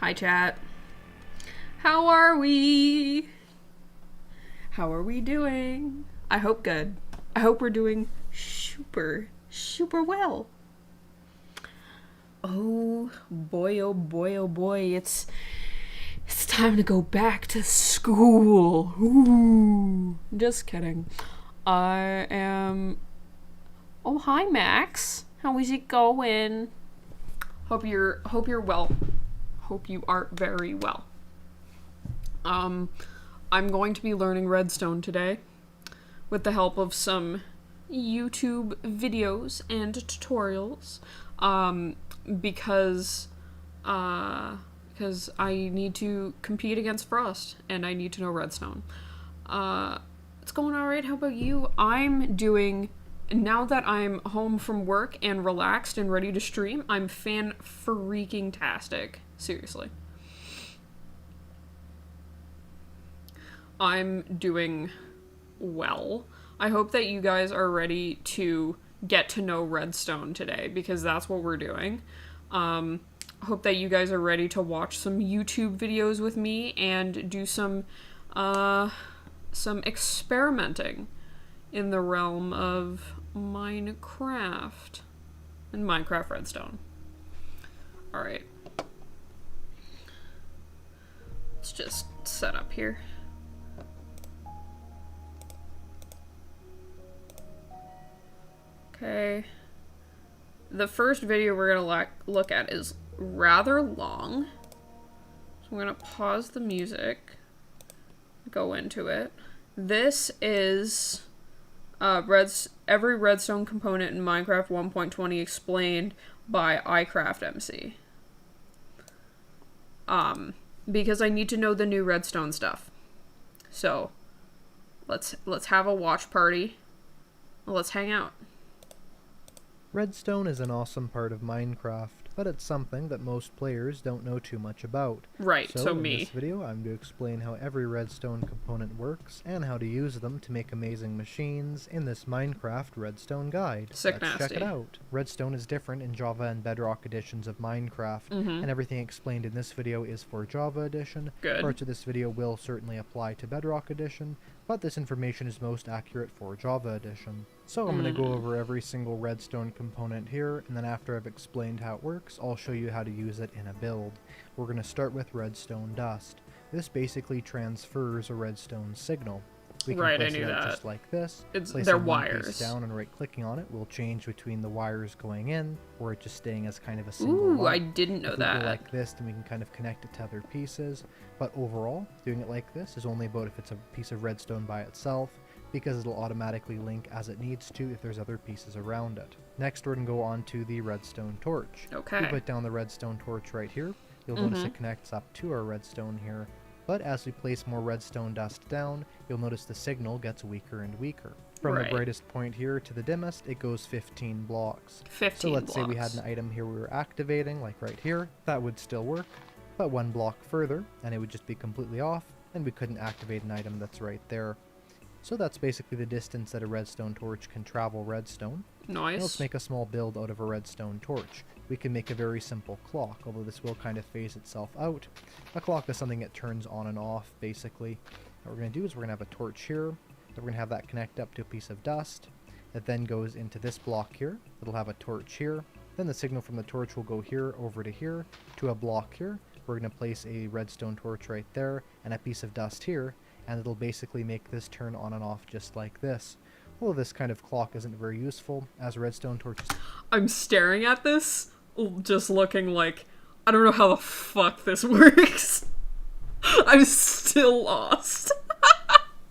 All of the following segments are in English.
Hi, chat. How are we? How are we doing? I hope good. I hope we're doing super well. Oh boy, oh boy, oh boy. It's time to go back to school. Ooh. Just kidding. I am. Oh, hi, Max. How is it going? Hope you're well. Hope you are very well. I'm going to be learning Redstone today with the help of some YouTube videos and tutorials. Because I need to compete against Frost and I need to know Redstone. It's going alright. How about you? I'm doing. Now that I'm home from work and relaxed and ready to stream, I'm fan-freaking-tastic. Seriously. I'm doing well. I hope that you guys are ready to get to know Redstone today, because that's what we're doing. Hope that you guys are ready to watch some YouTube videos with me and do some experimenting in the realm of Minecraft and Minecraft Redstone. Alright. Let's just set up here. Okay. The first video we're gonna look at is rather long. So I'm gonna pause the music, go into it. This is every redstone component in Minecraft 1.20 explained by iCraftMC. Because I need to know the new redstone stuff. So let's have a watch party. Let's hang out. Redstone is an awesome part of Minecraft, but it's something that most players don't know too much about. Right, so in me. this video, I'm going to explain how every redstone component works, and how to use them to make amazing machines in this Minecraft Redstone guide. Sick Let's nasty. check it out. Redstone is different in Java and Bedrock editions of Minecraft, and everything explained in this video is for Java edition. Good. Parts of this video will certainly apply to Bedrock edition, but this information is most accurate for Java edition. So I'm going to go over every single redstone component here, and then after I've explained how it works, I'll show you how to use it in a build. We're going to start with redstone dust. This basically transfers a redstone signal. We can place it out just like this. They're wires. Piece down and right-clicking on it will change between the wires going in, or it just staying as kind of a single Ooh, I lump. didn't know If that. we go like this, then we can kind of connect it to other pieces. But overall, doing it like this is only about if it's a piece of redstone by itself, because it'll automatically link as it needs to if there's other pieces around it. Next, we're going to go on to the redstone torch. Okay. We put down the redstone torch right here. You'll notice it connects up to our redstone here. But as we place more redstone dust down, you'll notice the signal gets weaker and weaker. From the brightest point here to the dimmest, it goes 15 blocks. 15 So let's say we blocks. had an item here we were activating, like right here. That would still work, but one block further, and it would just be completely off, and we couldn't activate an item that's right there. So that's basically the distance that a redstone torch can travel redstone. Nice. Now let's make a small build out of a redstone torch. We can make a very simple clock, although this will kind of phase itself out. A clock is something that turns on and off, basically. What we're going to do is we're going to have a torch here, then we're going to have that connect up to a piece of dust. That then goes into this block here. It'll have a torch here. Then the signal from the torch will go here, over to here, to a block here. We're going to place a redstone torch right there, and a piece of dust here, and it'll basically make this turn on and off just like this. Although this kind of clock isn't very useful, as redstone torches... I'm staring at this, just looking like, I don't know how the fuck this works. I'm still lost.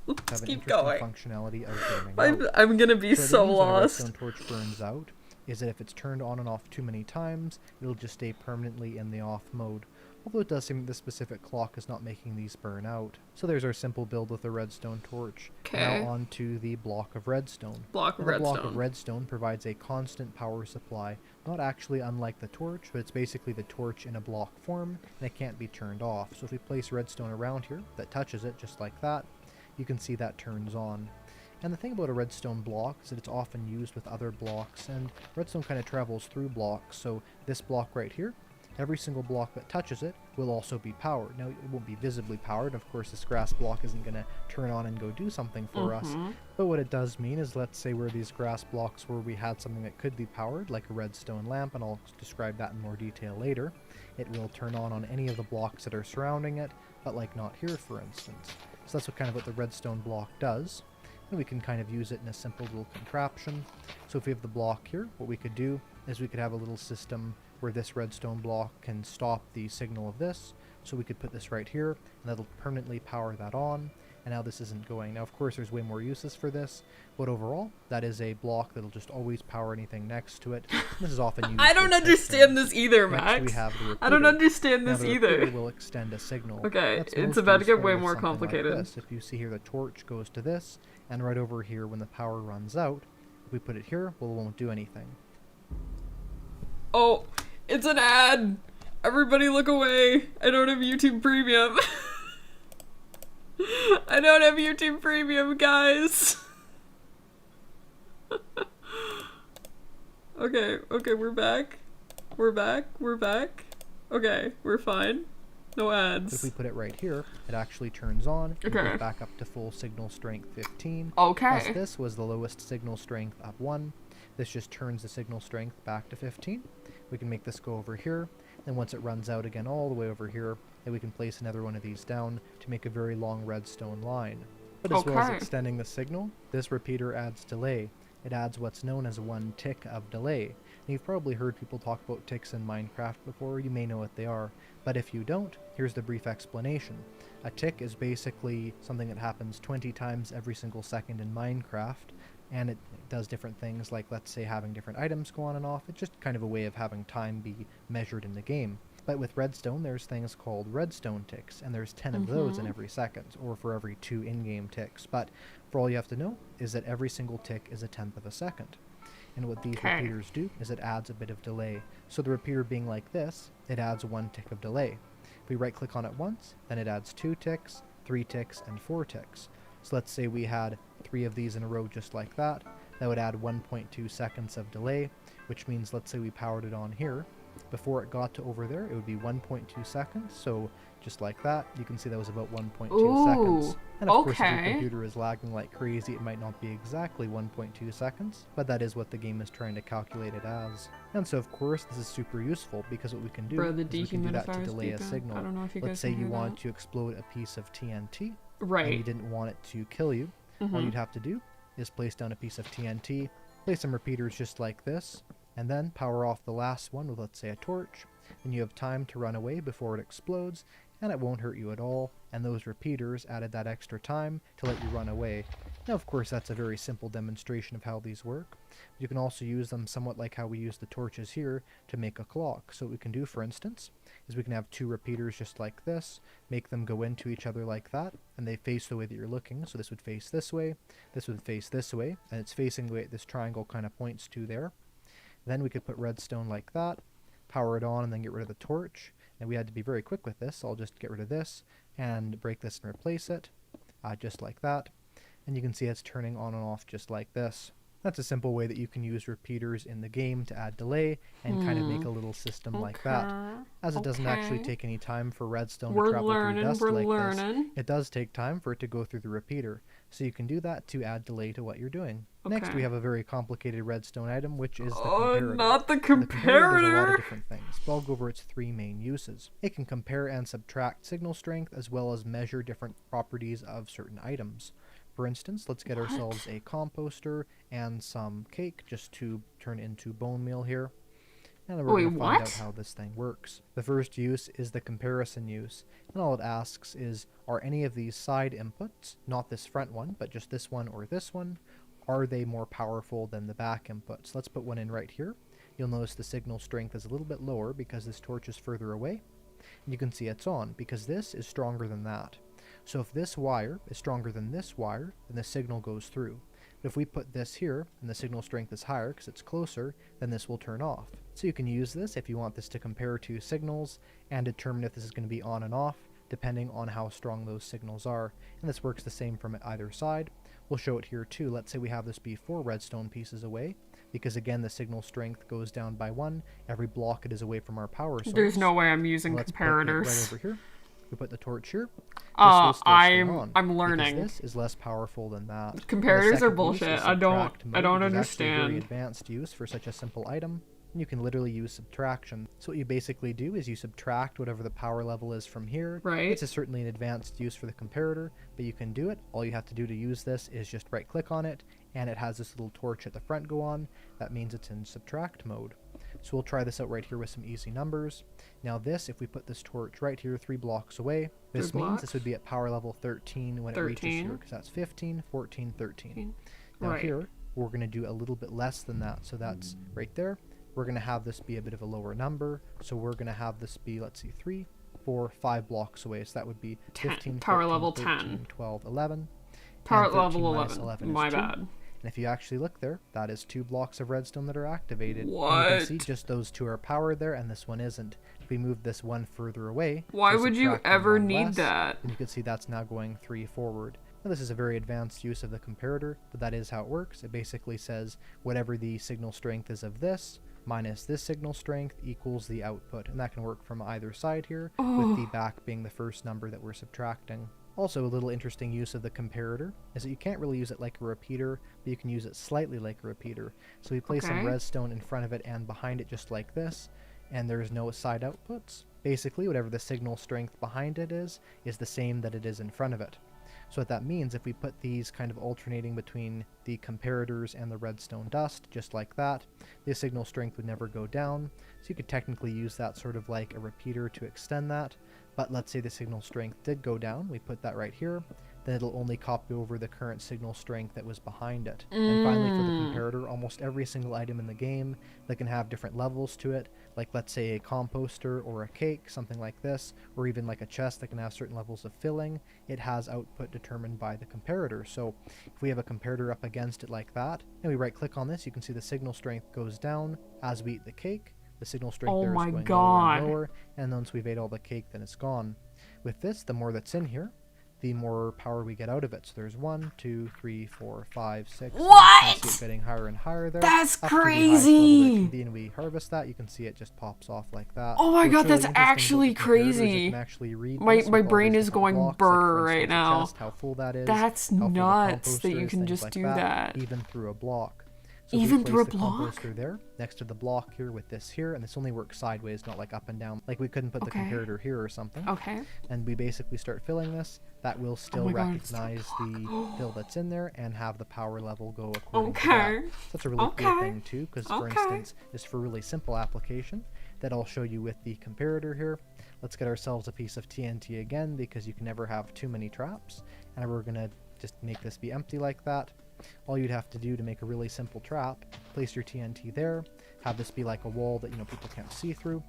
Let's keep going. Functionality of burning out. I'm gonna be so When a lost. redstone torch burns out, is that if it's turned on and off too many times, it'll just stay permanently in the off mode. Although it does seem that this specific clock is not making these burn out. So there's our simple build with a redstone torch. Okay. Now on to the block of redstone. The block of redstone provides a constant power supply. Not actually unlike the torch, but it's basically the torch in a block form, and it can't be turned off. So if we place redstone around here that touches it just like that, you can see that turns on. And the thing about a redstone block is that it's often used with other blocks, and redstone kind of travels through blocks. So this block right here every single block that touches it will also be powered. Now, it won't be visibly powered. Of course, this grass block isn't going to turn on and go do something for us. But what it does mean is, let's say where these grass blocks where we had something that could be powered, like a redstone lamp, and I'll describe that in more detail later, it will turn on any of the blocks that are surrounding it, but like not here, for instance. So that's what the redstone block does. And we can kind of use it in a simple little contraption. So if we have the block here, what we could do is we could have a little system where this redstone block can stop the signal of this. So we could put this right here, and that'll permanently power that on. And now this isn't going. Now, of course, there's way more uses for this, but overall, that is a block that'll just always power anything next to it. This is often used. I don't understand this either, Next, Max. we have the repeater. I don't understand Now, this the either. repeater will extend a signal. Okay, That's it's most about to get useful way with more something like complicated. this. If you see here, the torch goes to this, and right over here, when the power runs out, if we put it here, well, it won't do anything. Oh, it's an ad. Everybody look away. I don't have YouTube Premium. I don't have YouTube Premium, guys. Okay, we're back. We're back. Okay, we're fine. No ads. If we put it right here, it actually turns on. And Okay. goes back up to full signal strength 15. Okay. Plus this was the lowest signal strength of 1. This just turns the signal strength back to 15. We can make this go over here. Then once it runs out again all the way over here, then we can place another one of these down to make a very long redstone line. But as well as Okay. extending the signal, this repeater adds delay. It adds what's known as 1 tick of delay. And you've probably heard people talk about ticks in Minecraft before, you may know what they are. But if you don't, here's the brief explanation. A tick is basically something that happens 20 times every single second in Minecraft, and it does different things like, let's say, having different items go on and off. It's just kind of a way of having time be measured in the game. But with redstone, there's things called redstone ticks, and there's 10 of those in every second, or for every 2 in-game ticks. But for all you have to know is that every single tick is a 10th of a second. And what these Okay. repeaters do is it adds a bit of delay. So the repeater being like this, it adds 1 tick of delay. If we right-click on it once, then it adds 2 ticks, 3 ticks, and 4 ticks. So let's say we had 3 of these in a row just like that. That would add 1.2 seconds of delay, which means let's say we powered it on here. Before it got to over there, it would be 1.2 seconds. So just like that, you can see that was about 1.2 seconds. And of course, if your okay. computer is lagging like crazy, it might not be exactly 1.2 seconds, but that is what the game is trying to calculate it as. And so, of course, this is super useful because what we can do Bro, the is we can do that to dehumidifier is delay a beeping. signal. I don't know if you Let's guys say can you hear want that. to explode a piece of TNT, and you Right. didn't want it to kill you. All you'd have to do is place down a piece of TNT, place some repeaters just like this, and then power off the last one with, let's say, a torch. Then you have time to run away before it explodes, and it won't hurt you at all, and those repeaters added that extra time to let you run away. Now, of course, that's a very simple demonstration of how these work. You can also use them somewhat like how we use the torches here to make a clock. So what we can do, for instance, is we can have 2 repeaters just like this, make them go into each other like that, and they face the way that you're looking. So this would face this way, this would face this way, and it's facing the way this triangle kind of points to there. Then we could put redstone like that, power it on, and then get rid of the torch. And we had to be very quick with this, so I'll just get rid of this and break this and replace it, just like that. And you can see it's turning on and off just like this. That's a simple way that you can use repeaters in the game to add delay and kind of make a little system like that. As it doesn't actually take any time for redstone to travel through dust like this, it does take time for it to go through the repeater. So you can do that to add delay to what you're doing. Next, we Okay. have a very complicated redstone item, which is the Oh, comparator. not the The comparator does a lot of comparator. different things, but I'll go over its 3 main uses. It can compare and subtract signal strength as well as measure different properties of certain items. For instance, let's get ourselves a composter and some cake just to turn into bone meal here. And then we're Wait, going to find out what? how this thing works. The first use is the comparison use. And all it asks is, are any of these side inputs, not this front one, but just this one or this one, are they more powerful than the back inputs? Let's put one in right here. You'll notice the signal strength is a little bit lower because this torch is further away. And you can see it's on because this is stronger than that. So if this wire is stronger than this wire, then the signal goes through. But if we put this here, and the signal strength is higher because it's closer, then this will turn off. So you can use this if you want this to compare 2 signals and determine if this is going to be on and off, depending on how strong those signals are. And this works the same from either side. We'll show it here too. Let's say we have this be 4 redstone pieces away. because again the signal strength goes down by 1 every block it is away from our power source. There's no way I'm using Let's comparators. put it right over here. We put the torch here. I'm learning. This is less powerful than that. Comparators are bullshit. I don't understand. Very advanced use for such a simple item. You can literally use subtraction. So what you basically do is you subtract whatever the power level is from here. Right. It's certainly an advanced use for the comparator, but you can do it. All you have to do to use this is just right click on it, and it has this little torch at the front go on. That means it's in subtract mode. So we'll try this out right here with some easy numbers. Now this, if we put this torch right here 3 blocks away, this means this would be at power level 13 when it reaches here, because that's 15, 14, 13. Now here, we're going to do a little bit less than that, so that's right there. We're going to have this be a bit of a lower number, so we're going to have this be, let's see, 3, 4, 5 blocks away, so that would be 15, power 14, level 13, 10. 12, 11. Power level 11. My bad. And if you actually look there, that is 2 blocks of redstone that are activated. What? And you can see just those 2 are powered there, and this one isn't. If we move this one further away... Why would you ever need that? And you can see that's now going 3 forward. Now this is a very advanced use of the comparator, but that is how it works. It basically says whatever the signal strength is of this, minus this signal strength equals the output. And that can work from either side here, with the back being the first number that we're subtracting. Also, a little interesting use of the comparator is that you can't really use it like a repeater, but you can use it slightly like a repeater. So we place some redstone in front of it and behind it just like this, and there's no side outputs. Basically, whatever the signal strength behind it is the same that it is in front of it. So what that means, if we put these kind of alternating between the comparators and the redstone dust, just like that, the signal strength would never go down. So you could technically use that sort of like a repeater to extend that. But let's say the signal strength did go down, we put that right here, then it'll only copy over the current signal strength that was behind it. And finally, for the comparator, almost every single item in the game that can have different levels to it, like let's say a composter or a cake, something like this, or even like a chest that can have certain levels of filling, it has output determined by the comparator. So if we have a comparator up against it like that, and we right click on this, you can see the signal strength goes down as we eat the cake. The signal strength there is going lower and lower, and once we've ate all the cake, then it's gone. With this, the more that's in here, the more power we get out of it. So there's 1, 2, 3, 4, 5, 6. What? You can see it getting higher and higher there. That's crazy! And we harvest that, you can see it just pops off like that. Oh my god, really that's actually crazy. My brain is going burr right now. Chest, how full that is. That's nuts that you can just like do that. Even through a block. So even through a block? Composter there, next to the block here with this here, and this only works sideways, not like up and down. Like we couldn't put the comparator here or something. Okay. And we basically start filling this. That will still recognize the fill that's in there and have the power level go according to that. So that's a really cool thing too, because for instance, just for really simple application that I'll show you with the comparator here. Let's get ourselves a piece of TNT again, because you can never have too many traps. And we're gonna just make this be empty like that. All you'd have to do to make a really simple trap, place your TNT there, have this be like a wall that people can't see through.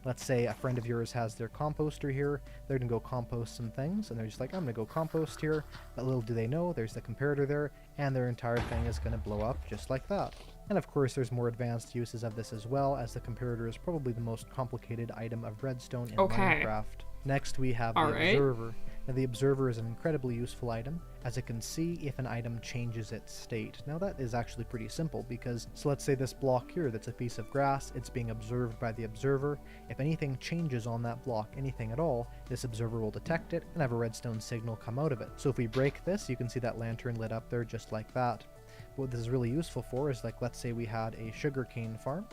Let's say a friend of yours has their composter here, they're gonna go compost some things, and they're just like, I'm gonna go compost here, but little do they know, there's the comparator there, and their entire thing is gonna blow up just like that. And of course there's more advanced uses of this as well, as the comparator is probably the most complicated item of redstone in Minecraft. Next we have the observer. Now the observer is an incredibly useful item, as it can see if an item changes its state. Now that is actually pretty simple, because, so let's say this block here that's a piece of grass, it's being observed by the observer. If anything changes on that block, anything at all, this observer will detect it and have a redstone signal come out of it. So if we break this, you can see that lantern lit up there just like that. What this is really useful for is, like, let's say we had a sugarcane farm,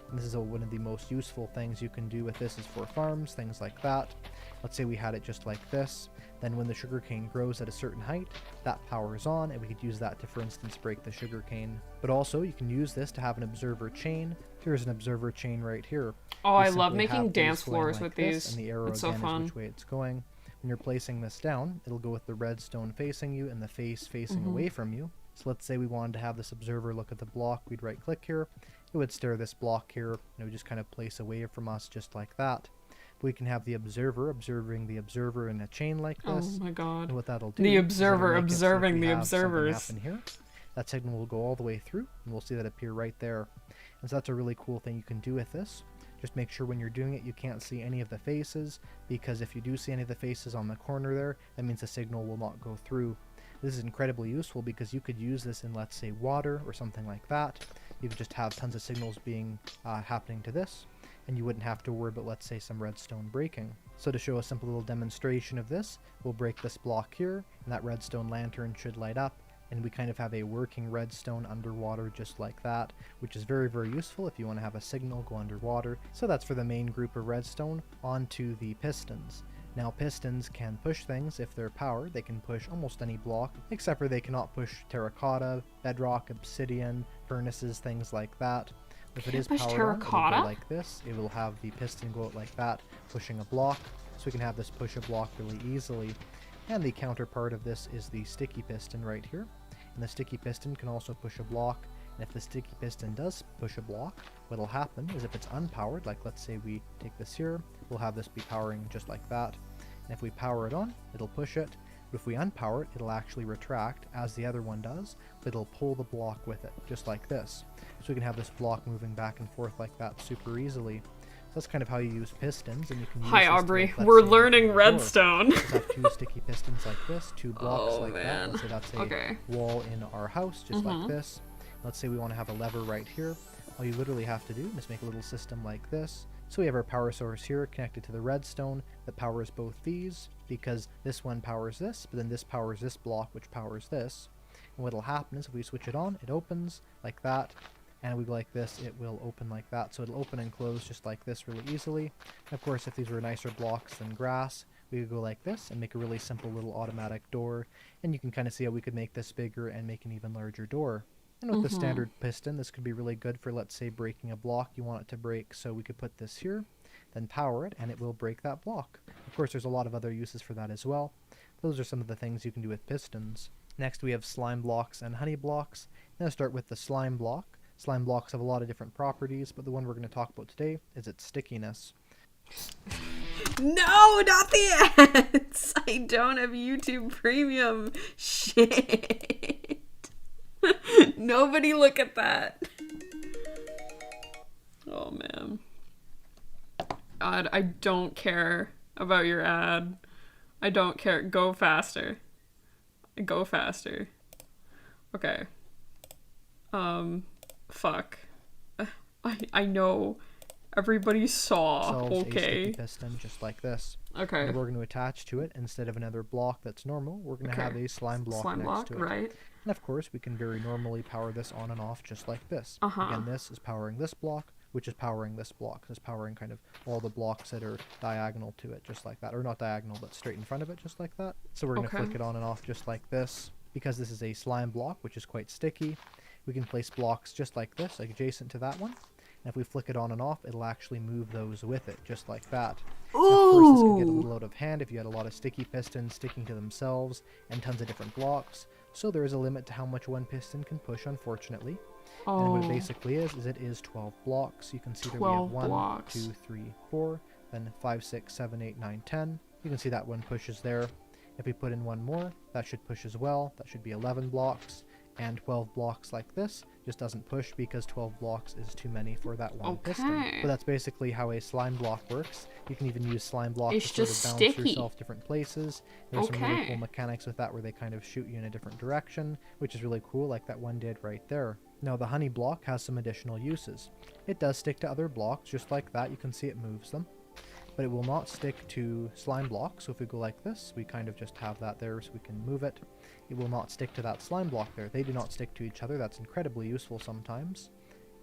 and this is one of the most useful things you can do with this is for farms, things like that. Let's say we had it just like this. Then when the sugarcane grows at a certain height, that powers on, and we could use that to, for instance, break the sugarcane. But also, you can use this to have an observer chain. Here's an observer chain right here. Oh, I love making dance floors like with this, these. And the arrow it's again so fun. is which way it's going. When you're placing this down, it'll go with the redstone facing you and the face facing away from you. So let's say we wanted to have this observer look at the block. We'd right click here. It would stare this block here, and it would just kind of place away from us just like that. We can have the observer observing the observer in a chain like this. Oh my god. And what that'll do, the observer observing the observers. observers. Here, that signal will go all the way through, and we'll see that appear right there. And so that's a really cool thing you can do with this. Just make sure when you're doing it you can't see any of the faces, because if you do see any of the faces on the corner there, that means the signal will not go through. This is incredibly useful because you could use this in, let's say, water or something like that. you could just have tons of signals being happening to this, and you wouldn't have to worry about, let's say, some redstone breaking. So to show a simple little demonstration of this, we'll break this block here, and that redstone lantern should light up, and we kind of have a working redstone underwater just like that, which is very, very useful if you want to have a signal go underwater. So that's for the main group of redstone. On to the pistons. Now pistons can push things if they're powered. They can push almost any block, except for they cannot push terracotta, bedrock, obsidian, furnaces, things like that. If it is powered on, it'll go like this. It will have the piston go out like that, pushing a block. So we can have this push a block really easily. And the counterpart of this is the sticky piston right here. And the sticky piston can also push a block. And if the sticky piston does push a block, what'll happen is if it's unpowered, like let's say we take this here, we'll have this be powering just like that. And if we power it on, it'll push it. But if we unpower it, it'll actually retract, as the other one does, but it'll pull the block with it, just like this. So we can have this block moving back and forth like that super easily. So that's kind of how you use pistons, and you can use Hi, Aubrey. We're learning redstone. Just have two sticky pistons like this, two blocks like that. Let's say that's a wall in our house, just like this. Let's say we want to have a lever right here. All you literally have to do is make a little system like this. So we have our power source here connected to the redstone that powers both these, because this one powers this, but then this powers this block, which powers this. And what'll happen is if we switch it on, it opens like that, and we go like this, it will open like that. So it'll open and close just like this really easily. And of course, if these were nicer blocks than grass, we could go like this and make a really simple little automatic door. And you can kind of see how we could make this bigger and make an even larger door. And with the standard piston, this could be really good for, let's say, breaking a block you want it to break. So we could put this here, then power it, and it will break that block. Of course, there's a lot of other uses for that as well. Those are some of the things you can do with pistons. Next, we have slime blocks and honey blocks. Now I'll start with the slime block. Slime blocks have a lot of different properties, but the one we're going to talk about today is its stickiness. No, not the ads! I don't have YouTube Premium. Shit. Nobody look at that. Oh, man. God, I don't care about your ad. I don't care. Go faster. Go faster. Okay. Fuck. I know. Everybody saw. A okay. sticky piston just like this. Okay. And we're going to attach to it, instead of another block that's normal, we're going to have a slime block next to it. Right. And of course, we can very normally power this on and off just like this. Again, this is powering this block, which is powering this block. It's powering kind of all the blocks that are diagonal to it, just like that. Or not diagonal, but straight in front of it, just like that. So we're going to flick it on and off just like this. Because this is a slime block, which is quite sticky, we can place blocks just like this, like adjacent to that one. And if we flick it on and off, it'll actually move those with it, just like that. Of course, this could get a little out of hand if you had a lot of sticky pistons sticking to themselves and tons of different blocks. So there is a limit to how much one piston can push, unfortunately. And what it basically is it is 12 blocks. You can see that we have 1, 2, 3, 4, then 5, 6, 7, 8, 9, 10. You can see that one pushes there. If we put in one more, that should push as well. That should be 11 blocks. And 12 blocks like this just doesn't push because 12 blocks is too many for that one piston. But that's basically how a slime block works. You can even use slime blocks to sort of bounce yourself different places. There's some really cool mechanics with that where they kind of shoot you in a different direction, which is really cool, like that one did right there. Now the honey block has some additional uses. It does stick to other blocks just like that. You can see it moves them. But it will not stick to slime blocks. So if we go like this, we kind of just have that there so we can move it. It will not stick to that slime block there. They do not stick to each other. That's incredibly useful sometimes.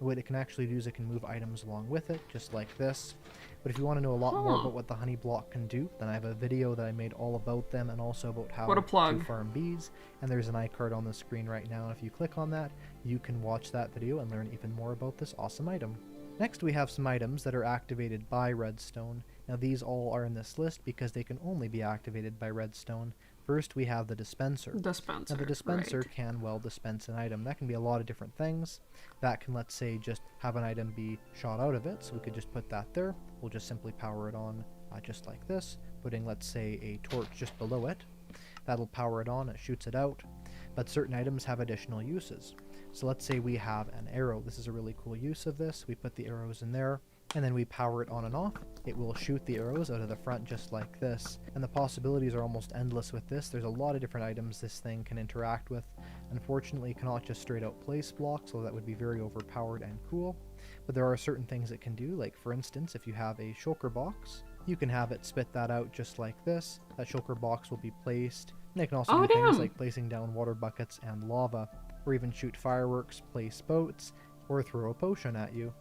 What it can actually do is it can move items along with it, just like this. But if you want to know a lot more about what the honey block can do, then I have a video that I made all about them and also about how to farm bees. And there's an iCard on the screen right now. And if you click on that, you can watch that video and learn even more about this awesome item. Next, we have some items that are activated by redstone. Now these all are in this list because they can only be activated by redstone. First, we have the dispenser. Now the dispenser can, well, dispense an item. That can be a lot of different things. That can, let's say, just have an item be shot out of it. So we could just put that there. We'll just simply power it on just like this, putting, let's say, a torch just below it. That'll power it on, it shoots it out. But certain items have additional uses. So let's say we have an arrow. This is a really cool use of this. We put the arrows in there. and then we power it on and off, it will shoot the arrows out of the front just like this. And the possibilities are almost endless with this. There's a lot of different items this thing can interact with. Unfortunately, it cannot just straight out place block, so that would be very overpowered and cool. But there are certain things it can do, like for instance, if you have a shulker box, you can have it spit that out just like this. That shulker box will be placed. And it can also do things like placing down water buckets and lava, or even shoot fireworks, place boats, or throw a potion at you.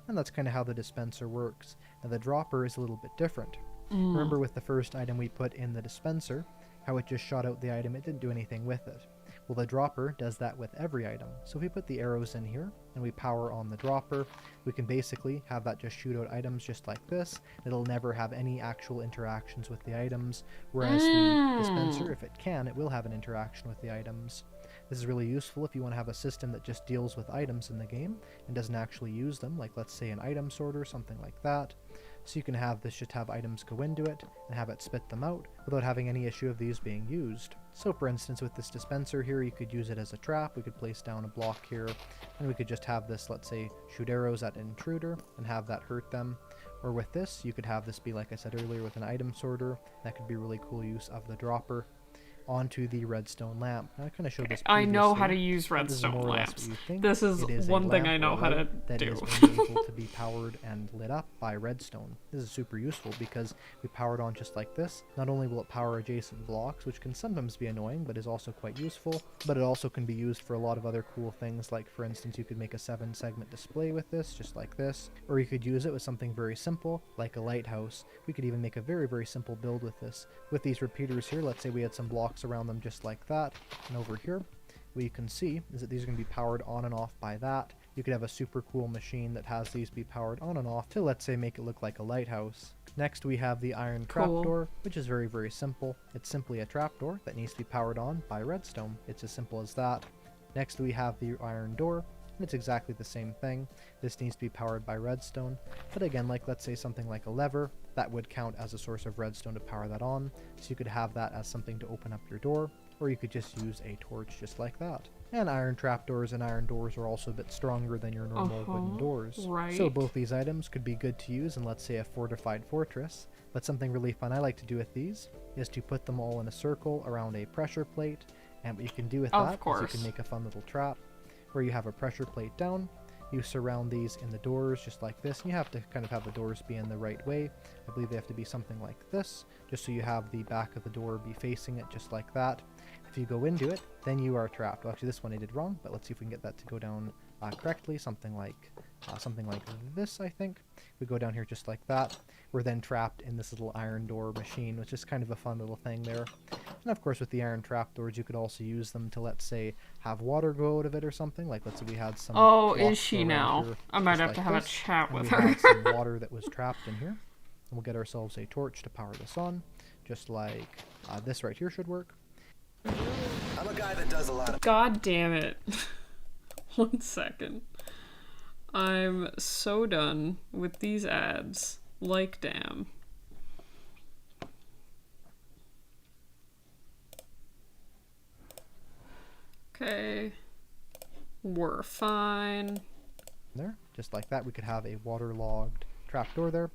And that's kind of how the dispenser works. Now the dropper is a little bit different. Remember with the first item we put in the dispenser, how it just shot out the item, it didn't do anything with it. Well, the dropper does that with every item. So if we put the arrows in here and we power on the dropper, we can basically have that just shoot out items just like this. It'll never have any actual interactions with the items, whereas the dispenser, if it can, it will have an interaction with the items. This is really useful if you want to have a system that just deals with items in the game and doesn't actually use them, like let's say an item sorter, something like that. So you can have this just have items go into it and have it spit them out without having any issue of these being used. So for instance, with this dispenser here, you could use it as a trap. We could place down a block here and we could just have this, let's say, shoot arrows at an intruder and have that hurt them. Or with this, you could have this be, like I said earlier, with an item sorter. That could be really cool use of the dropper onto the redstone lamp. Now, I kind of showed this previously. I know how to use redstone lamps. This is one thing I know how to do. That is only able to be powered and lit up by redstone. This is super useful because we power it on just like this. Not only will it power adjacent blocks, which can sometimes be annoying, but is also quite useful, but it also can be used for a lot of other cool things. Like for instance, you could make a 7-segment display with this, just like this, or you could use it with something very simple, like a lighthouse. We could even make a very, very simple build with this. With these repeaters here, let's say we had some blocks around them just like that, and over here what you can see is that these are going to be powered on and off by that. You could have a super cool machine that has these be powered on and off to, let's say, make it look like a lighthouse. Next we have the iron trapdoor, which is very, very simple. It's simply a trapdoor that needs to be powered on by redstone. It's as simple as that. Next we have the iron door, and it's exactly the same thing. This needs to be powered by redstone, but again, like let's say something like a lever, that would count as a source of redstone to power that on, so you could have that as something to open up your door, or you could just use a torch just like that. And iron trapdoors and iron doors are also a bit stronger than your normal wooden doors. Right. So both these items could be good to use in, let's say, a fortified fortress, but something really fun I like to do with these is to put them all in a circle around a pressure plate, and what you can do with that is you can make a fun little trap where you have a pressure plate down. You surround these in the doors just like this, and you have to kind of have the doors be in the right way. I believe they have to be something like this, just so you have the back of the door be facing it just like that. If you go into it, then you are trapped. Well, actually this one I did wrong, but let's see if we can get that to go down correctly. Something like this, I think. We go down here just like that. We're then trapped in this little iron door machine, which is kind of a fun little thing there. And of course with the iron trapdoors, you could also use them to, let's say, have water go out of it or something. Like let's say we had some... Oh, is she now? I might have to have a chat with her. We had some water that was trapped in here. And we'll get ourselves a torch to power this on. Just like this right here should work. I'm a guy that does a lot of... God damn it. 1 second. I'm so done with these ads. Like, damn. Okay. We're fine. There, just like that, we could have a waterlogged trapdoor there.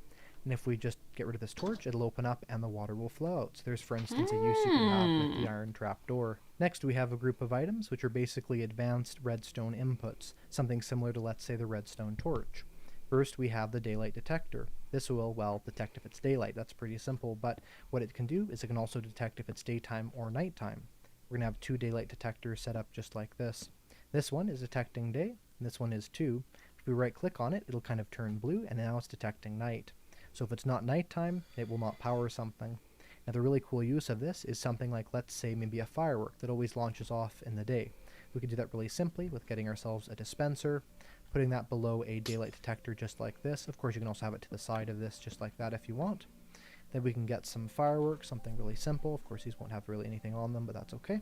And if we just get rid of this torch, it'll open up and the water will flow out. So there's, for instance, a use you can have with the iron trapdoor. Next, we have a group of items which are basically advanced redstone inputs, something similar to, let's say, the redstone torch. First, we have the daylight detector. This will, well, detect if it's daylight. That's pretty simple, but what it can do is it can also detect if it's daytime or nighttime. We're going to have 2 daylight detectors set up just like this. This one is detecting day, and this one is 2. If we right-click on it, it'll kind of turn blue, and now it's detecting night. So if it's not nighttime, it will not power something. Now the really cool use of this is something like, let's say, maybe a firework that always launches off in the day. We could do that really simply with getting ourselves a dispenser, putting that below a daylight detector just like this. Of course, you can also have it to the side of this just like that if you want. Then we can get some fireworks, something really simple. Of course, these won't have really anything on them, but that's okay.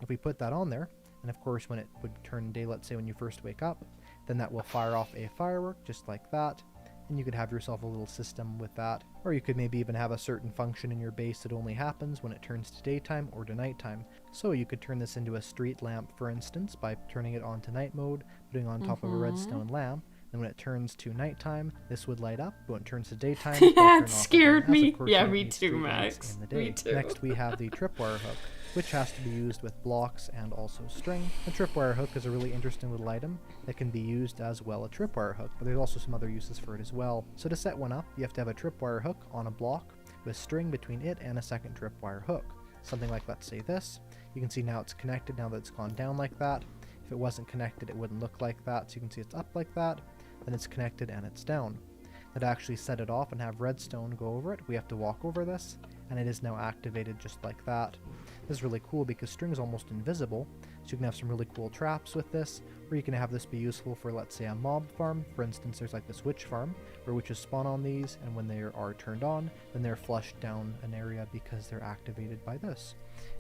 If we put that on there, and of course when it would turn day, let's say when you first wake up, then that will fire off a firework just like that. And you could have yourself a little system with that. Or you could maybe even have a certain function in your base that only happens when it turns to daytime or to nighttime. So you could turn this into a street lamp, for instance, by turning it on to night mode, putting on top of a redstone lamp. And when it turns to nighttime, this would light up. But when it turns to daytime, Yeah, it'll turn it off scared again, as, me. of course, Yeah, you don't me need too, streetlights Max. in the Me day. too. Next, we have the tripwire hook, which has to be used with blocks and also string. The tripwire hook is a really interesting little item that can be used as well a tripwire hook, but there's also some other uses for it as well. So to set one up, you have to have a tripwire hook on a block with string between it and a second tripwire hook. Something like, let's say this. You can see now it's connected now that it's gone down like that. If it wasn't connected, it wouldn't look like that. So you can see it's up like that, then it's connected and it's down. Now to actually set it off and have redstone go over it, we have to walk over this, and it is now activated just like that. This is really cool because string is almost invisible, so you can have some really cool traps with this, or you can have this be useful for, let's say, a mob farm. For instance, there's like this witch farm, where witches spawn on these, and when they are turned on, then they're flushed down an area because they're activated by this.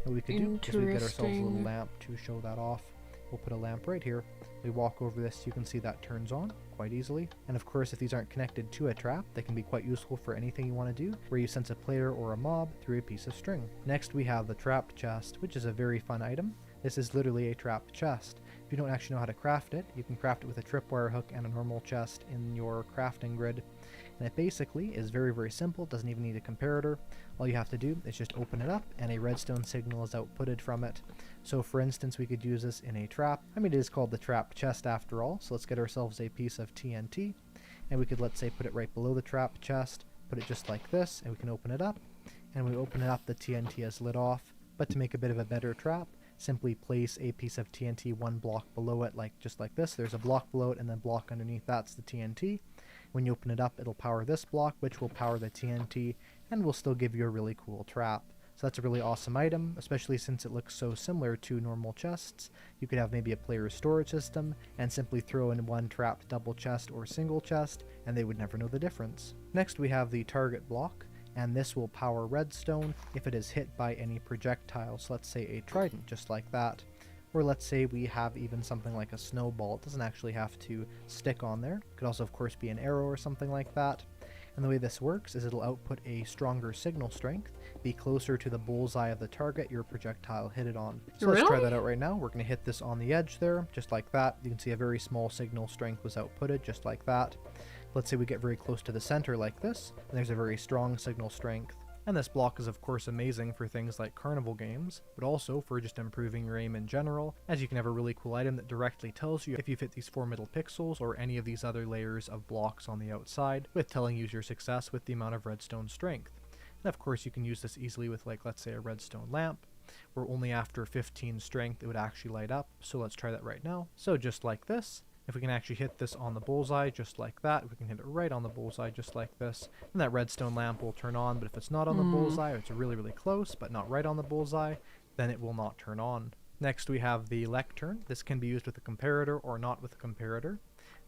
And what we could do is we get ourselves a little lamp to show that off. We'll put a lamp right here. We walk over this, you can see that turns on quite easily. And of course, if these aren't connected to a trap, they can be quite useful for anything you want to do, where you sense a player or a mob through a piece of string. Next, we have the trapped chest, which is a very fun item. This is literally a trapped chest. If you don't actually know how to craft it, you can craft it with a tripwire hook and a normal chest in your crafting grid. And it basically is very, very simple. It doesn't even need a comparator. All you have to do is just open it up, and a redstone signal is outputted from it. So for instance, we could use this in a trap. I mean, it is called the trapped chest after all. So let's get ourselves a piece of TNT, and we could, let's say, put it right below the trapped chest, put it just like this, and we can open it up. And when we open it up, the TNT is lit off. But to make a bit of a better trap, simply place a piece of TNT one block below it, like just like this. There's a block below it, and then block underneath that's the TNT. When you open it up, it'll power this block, which will power the TNT, and will still give you a really cool trap. So that's a really awesome item, especially since it looks so similar to normal chests. You could have maybe a player's storage system, and simply throw in one trapped double chest or single chest, and they would never know the difference. Next we have the target block, and this will power redstone if it is hit by any projectile. So let's say a trident, just like that. Or let's say we have even something like a snowball. It doesn't actually have to stick on there. It could also, of course, be an arrow or something like that. And the way this works is it'll output a stronger signal strength, be closer to the bullseye of the target your projectile hit it on. So let's try that out right now. We're going to hit this on the edge there, just like that. You can see a very small signal strength was outputted, just like that. Let's say we get very close to the center like this, and there's a very strong signal strength. And this block is of course amazing for things like carnival games, but also for just improving your aim in general, as you can have a really cool item that directly tells you if you've hit these 4 middle pixels or any of these other layers of blocks on the outside, with telling you your success with the amount of redstone strength. And of course you can use this easily with, like, let's say a redstone lamp, where only after 15 strength it would actually light up. So let's try that right now. So just like this. If we can actually hit this on the bullseye just like that, we can hit it right on the bullseye just like this, and that redstone lamp will turn on. But if it's not on the bullseye, or it's really, really close but not right on the bullseye, then it will not turn on. Next we have the lectern. This can be used with a comparator or not with a comparator,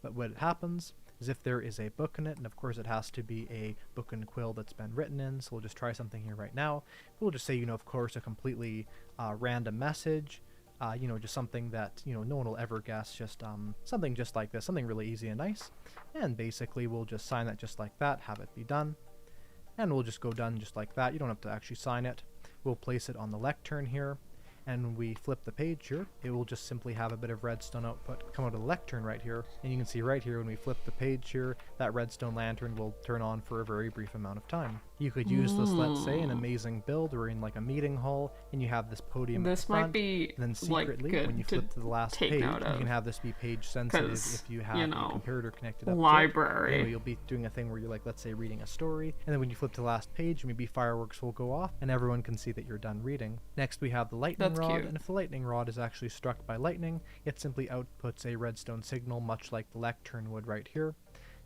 but what happens is if there is a book in it, and of course it has to be a book and quill that's been written in, so we'll just try something here right now. We'll just say, of course, a completely random message. Just something that, no one will ever guess, just something just like this, something really easy and nice. And basically we'll just sign that just like that, have it be done. And we'll just go done just like that. You don't have to actually sign it. We'll place it on the lectern here. And when we flip the page here, it will just simply have a bit of redstone output come out of the lectern right here. And you can see right here when we flip the page here, that redstone lantern will turn on for a very brief amount of time. You could use this, let's say, an amazing build or in like a meeting hall, and you have this podium at the front, might be, and then secretly, like, when you flip to the last page, you can have this be page sensitive if you have a comparator connected up library. to it. You'll be doing a thing where you're, like, let's say, reading a story, and then when you flip to the last page, maybe fireworks will go off, and everyone can see that you're done reading. Next, we have the lightning rod, and if the lightning rod is actually struck by lightning, it simply outputs a redstone signal, much like the lectern would right here.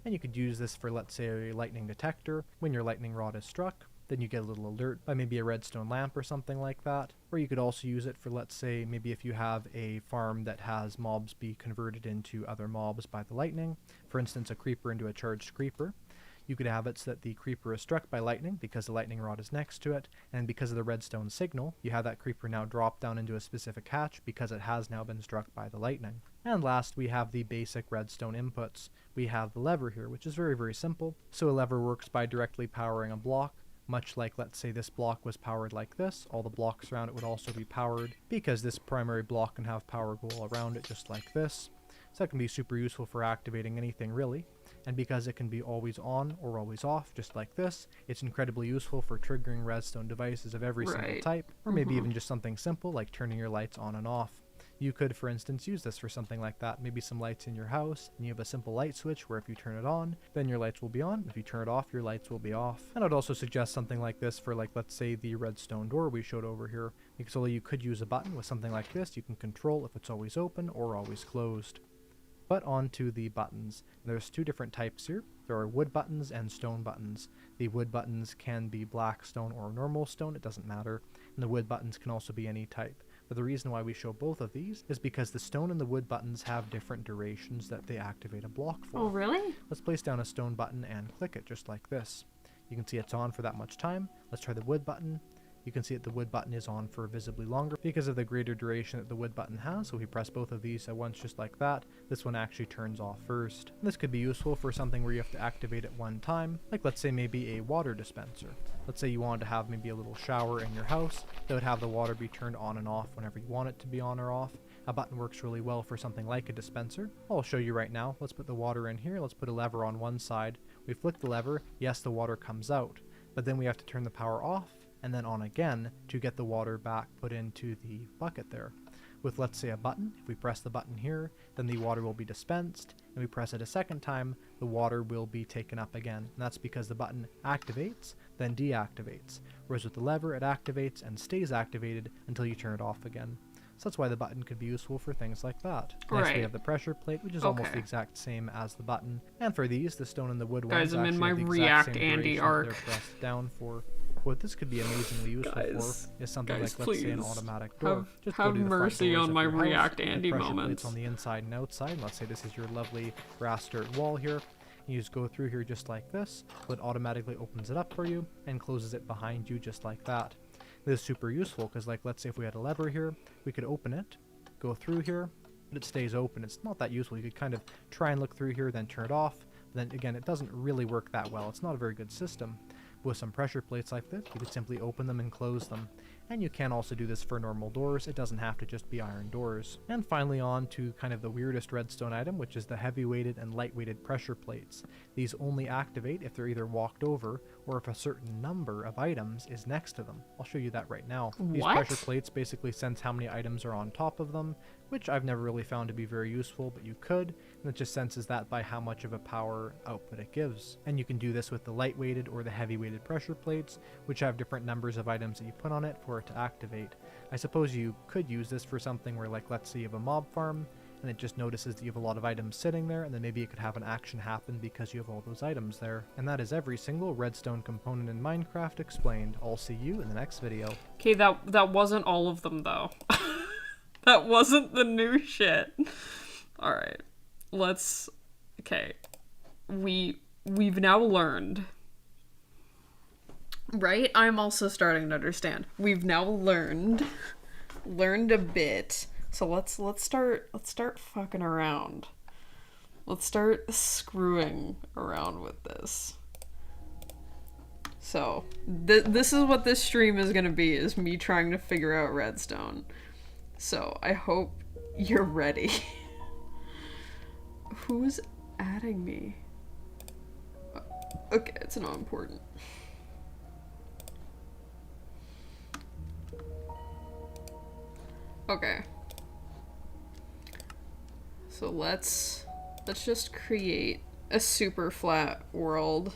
And you could use this for, let's say, a lightning detector. When your lightning rod is struck, then you get a little alert by maybe a redstone lamp or something like that. Or you could also use it for, let's say, maybe if you have a farm that has mobs be converted into other mobs by the lightning. For instance, a creeper into a charged creeper. You could have it so that the creeper is struck by lightning because the lightning rod is next to it, and because of the redstone signal, you have that creeper now drop down into a specific hatch because it has now been struck by the lightning. And last, we have the basic redstone inputs. We have the lever here, which is very, very simple. So a lever works by directly powering a block, much like, let's say, this block was powered like this. All the blocks around it would also be powered because this primary block can have power go all around it just like this. So that can be super useful for activating anything really. And because it can be always on or always off, just like this, it's incredibly useful for triggering redstone devices of every single type, or maybe even just something simple like turning your lights on and off. You could, for instance, use this for something like that. Maybe some lights in your house, and you have a simple light switch where if you turn it on, then your lights will be on. If you turn it off, your lights will be off. And I'd also suggest something like this for, like, let's say the redstone door we showed over here, because although you could use a button with something like this, you can control if it's always open or always closed. But on to the buttons. There's two different types here. There are wood buttons and stone buttons. The wood buttons can be black stone or normal stone, it doesn't matter. And the wood buttons can also be any type. But the reason why we show both of these is because the stone and the wood buttons have different durations that they activate a block for. Oh, really? Let's place down a stone button and click it just like this. You can see it's on for that much time. Let's try the wood button. You can see that the wood button is on for visibly longer because of the greater duration that the wood button has. So if we press both of these at once just like that, this one actually turns off first. And this could be useful for something where you have to activate at one time, like let's say maybe a water dispenser. Let's say you wanted to have maybe a little shower in your house that would have the water be turned on and off whenever you want it to be on or off. A button works really well for something like a dispenser. I'll show you right now. Let's put the water in here. Let's put a lever on one side. We flick the lever. Yes, the water comes out, but then we have to turn the power off and then on again to get the water back put into the bucket there. With, let's say, a button, if we press the button here, then the water will be dispensed, and we press it a second time, the water will be taken up again. And that's because the button activates, then deactivates. Whereas with the lever, it activates and stays activated until you turn it off again. So that's why the button could be useful for things like that. Next we have the pressure plate, which is almost the exact same as the button. And for these, the stone and the wood ones I'm in my React Andy arc. They're pressed down for. What this could be amazingly useful for is something like, let's say, an automatic door. Just have mercy on my React Andy moments. On the inside and outside. Let's say this is your lovely grass dirt wall here. You just go through here just like this. It automatically opens it up for you and closes it behind you just like that. This is super useful because, like, let's say if we had a lever here, we could open it, go through here, but it stays open. It's not that useful. You could kind of try and look through here, then turn it off. Then again, it doesn't really work that well. It's not a very good system. With some pressure plates like this, you could simply open them and close them. And you can also do this for normal doors. It doesn't have to just be iron doors. And finally on to kind of the weirdest redstone item, which is the heavy-weighted and light-weighted pressure plates. These only activate if they're either walked over or if a certain number of items is next to them. I'll show you that right now. These pressure plates basically sense how many items are on top of them, which I've never really found to be very useful, but you could, and it just senses that by how much of a power output it gives. And you can do this with the light-weighted or the heavy-weighted pressure plates, which have different numbers of items that you put on it for it to activate. I suppose you could use this for something where, like, let's say you have a mob farm, and it just notices that you have a lot of items sitting there, and then maybe it could have an action happen because you have all those items there. And that is every single redstone component in Minecraft explained. I'll see you in the next video. Okay, that wasn't all of them, though. That wasn't the new shit. Alright. Okay. We've now learned. Right? I'm also starting to understand. We've now learned a bit. So let's start fucking around. Let's start screwing around with this. So, this is what this stream is gonna be, is me trying to figure out redstone. So, I hope you're ready. Who's adding me? Okay, it's not important. Okay. So let's just create a super flat world,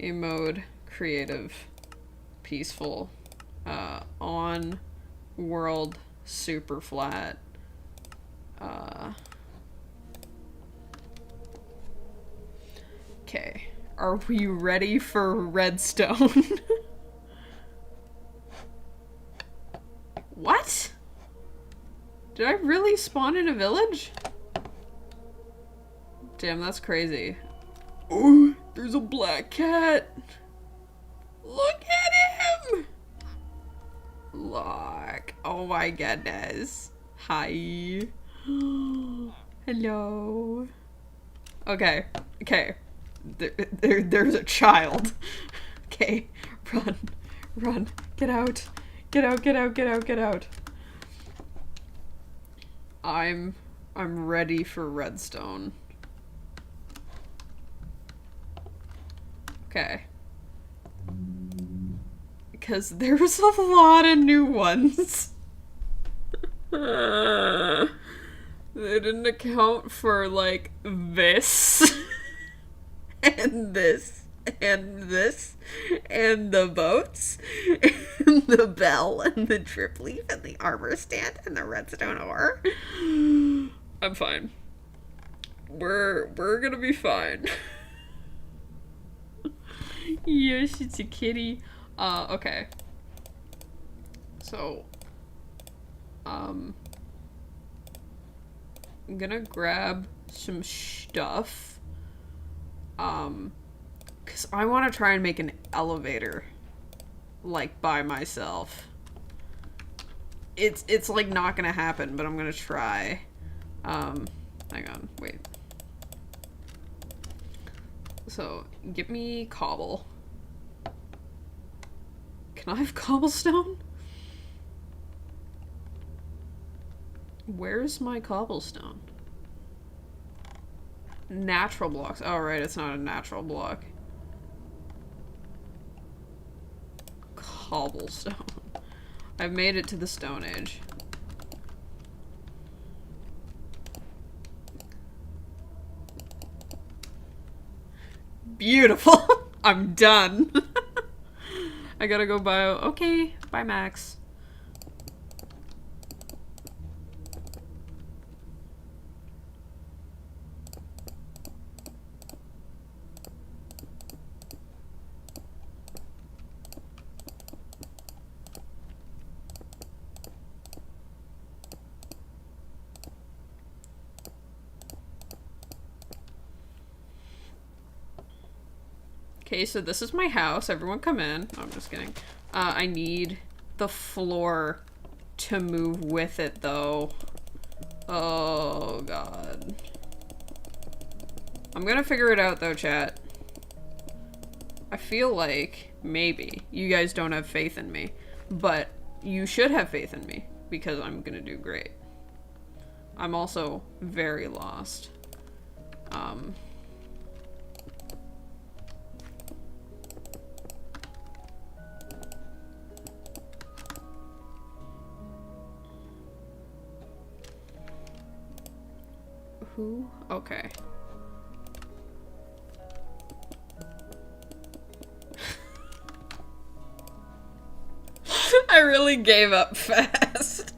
a mode, creative, peaceful, on world, super flat, okay. Are we ready for redstone? What? Did I really spawn in a village? Damn, that's crazy. Oh, there's a black cat. Look at him. Look. Oh my goodness. Hi. Hello. Okay. Okay. There's a child. Okay. Run. Run. Get out. Get out, get out, get out, get out. I'm I'm ready for redstone. Okay. Because there's a lot of new ones. They didn't account for, like, this. And this. And this. And the boats. And the bell. And the drip leaf. And the armor stand. And the redstone ore. I'm fine. We're gonna be fine. Yes, it's a kitty. Okay. So, I'm gonna grab some stuff. Cause I want to try and make an elevator, like, by myself. It's like not gonna happen, but I'm gonna try. Hang on, wait. So, give me cobble. Can I have cobblestone? Where's my cobblestone? Natural blocks. Oh, right, it's not a natural block. Cobblestone. I've made it to the Stone Age. Beautiful! I'm done. I gotta go buy... Okay, bye Max. Okay, so this is my house. Everyone come in. No, I'm just kidding. I need the floor to move with it, though. Oh, God. I'm gonna figure it out, though, chat. I feel like, maybe, you guys don't have faith in me. But you should have faith in me, because I'm gonna do great. I'm also very lost. Who? Okay. I really gave up fast.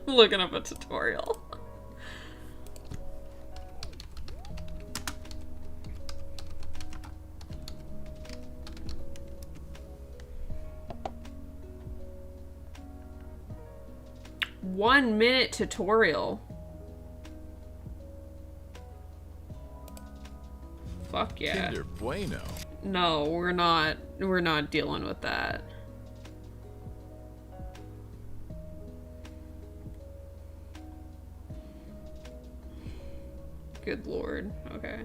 Looking up a tutorial. One-minute tutorial. Fuck yeah. Kinder Bueno. No, we're not dealing with that. Good lord. Okay.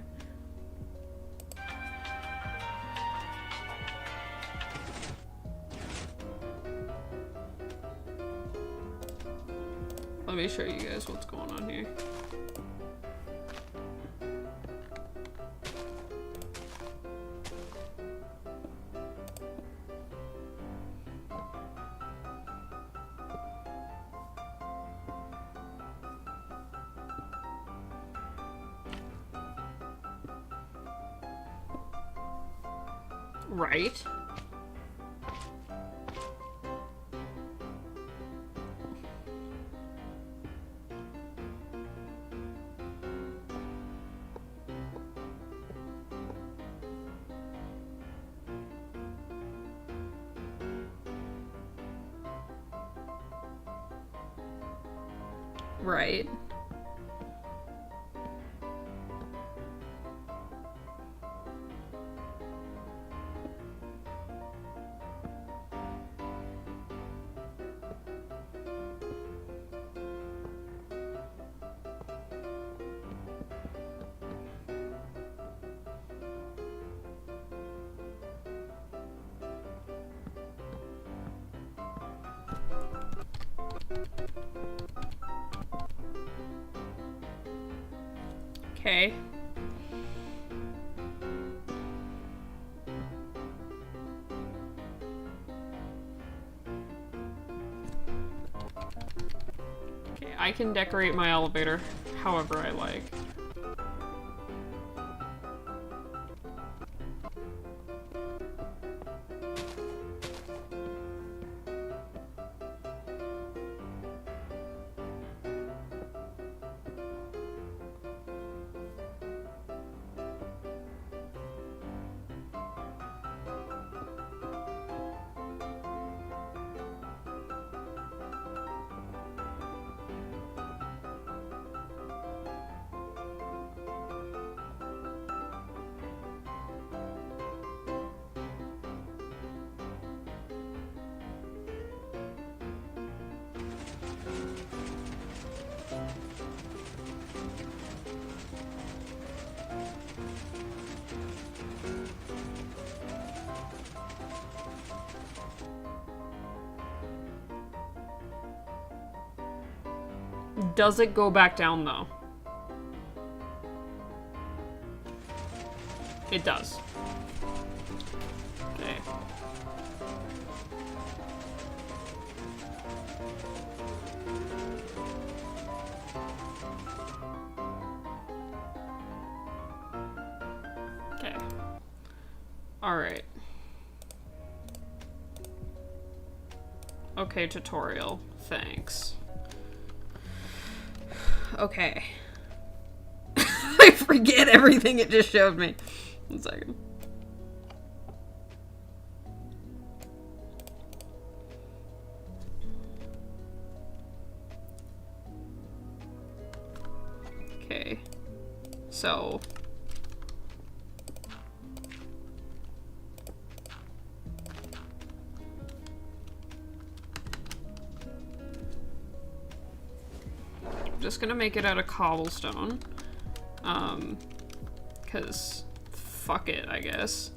Let me show you guys what's going on here. Right. Right. Okay. Okay, I can decorate my elevator however I like. Does it go back down, though? It does. Okay. Okay. Alright. Okay, tutorial. Thanks. Okay. I forget everything it just showed me. 1 second. Okay. So. Just gonna make it out of cobblestone. 'Cause fuck it, I guess.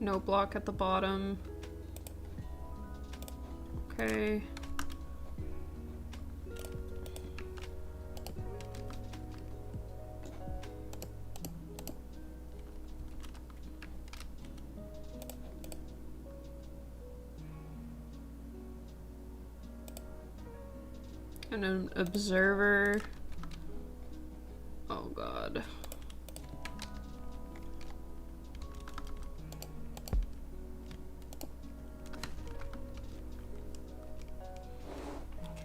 No block at the bottom. Okay. And an observer. Oh god.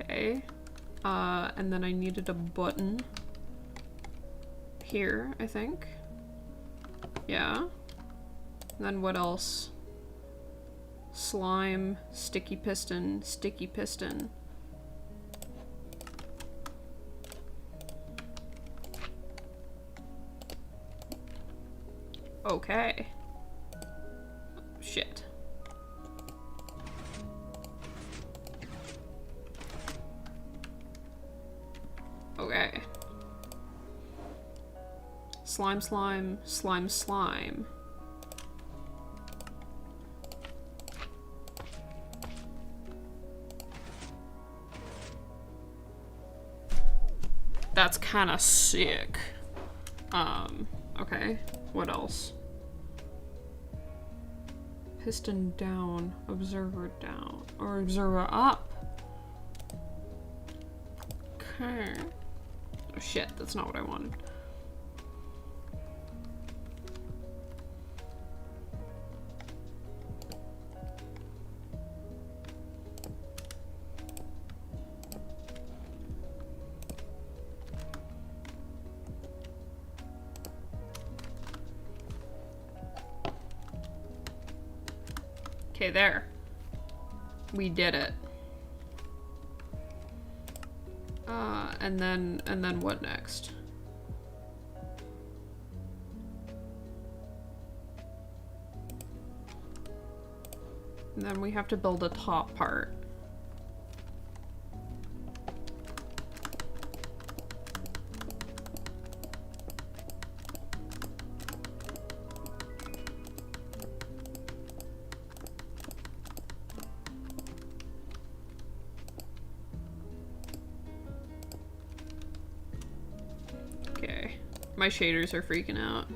Okay. And then I needed a button here, I think. Yeah. And then what else? Slime, sticky piston, sticky piston. Okay. Shit. Okay. Slime, slime, slime, slime. That's kind of sick. Okay. What else? Piston down, observer down, or observer up. Okay. Oh shit, that's not what I wanted. Okay, there. We did it. And then what next? And then we have to build a top part. Okay, my shaders are freaking out.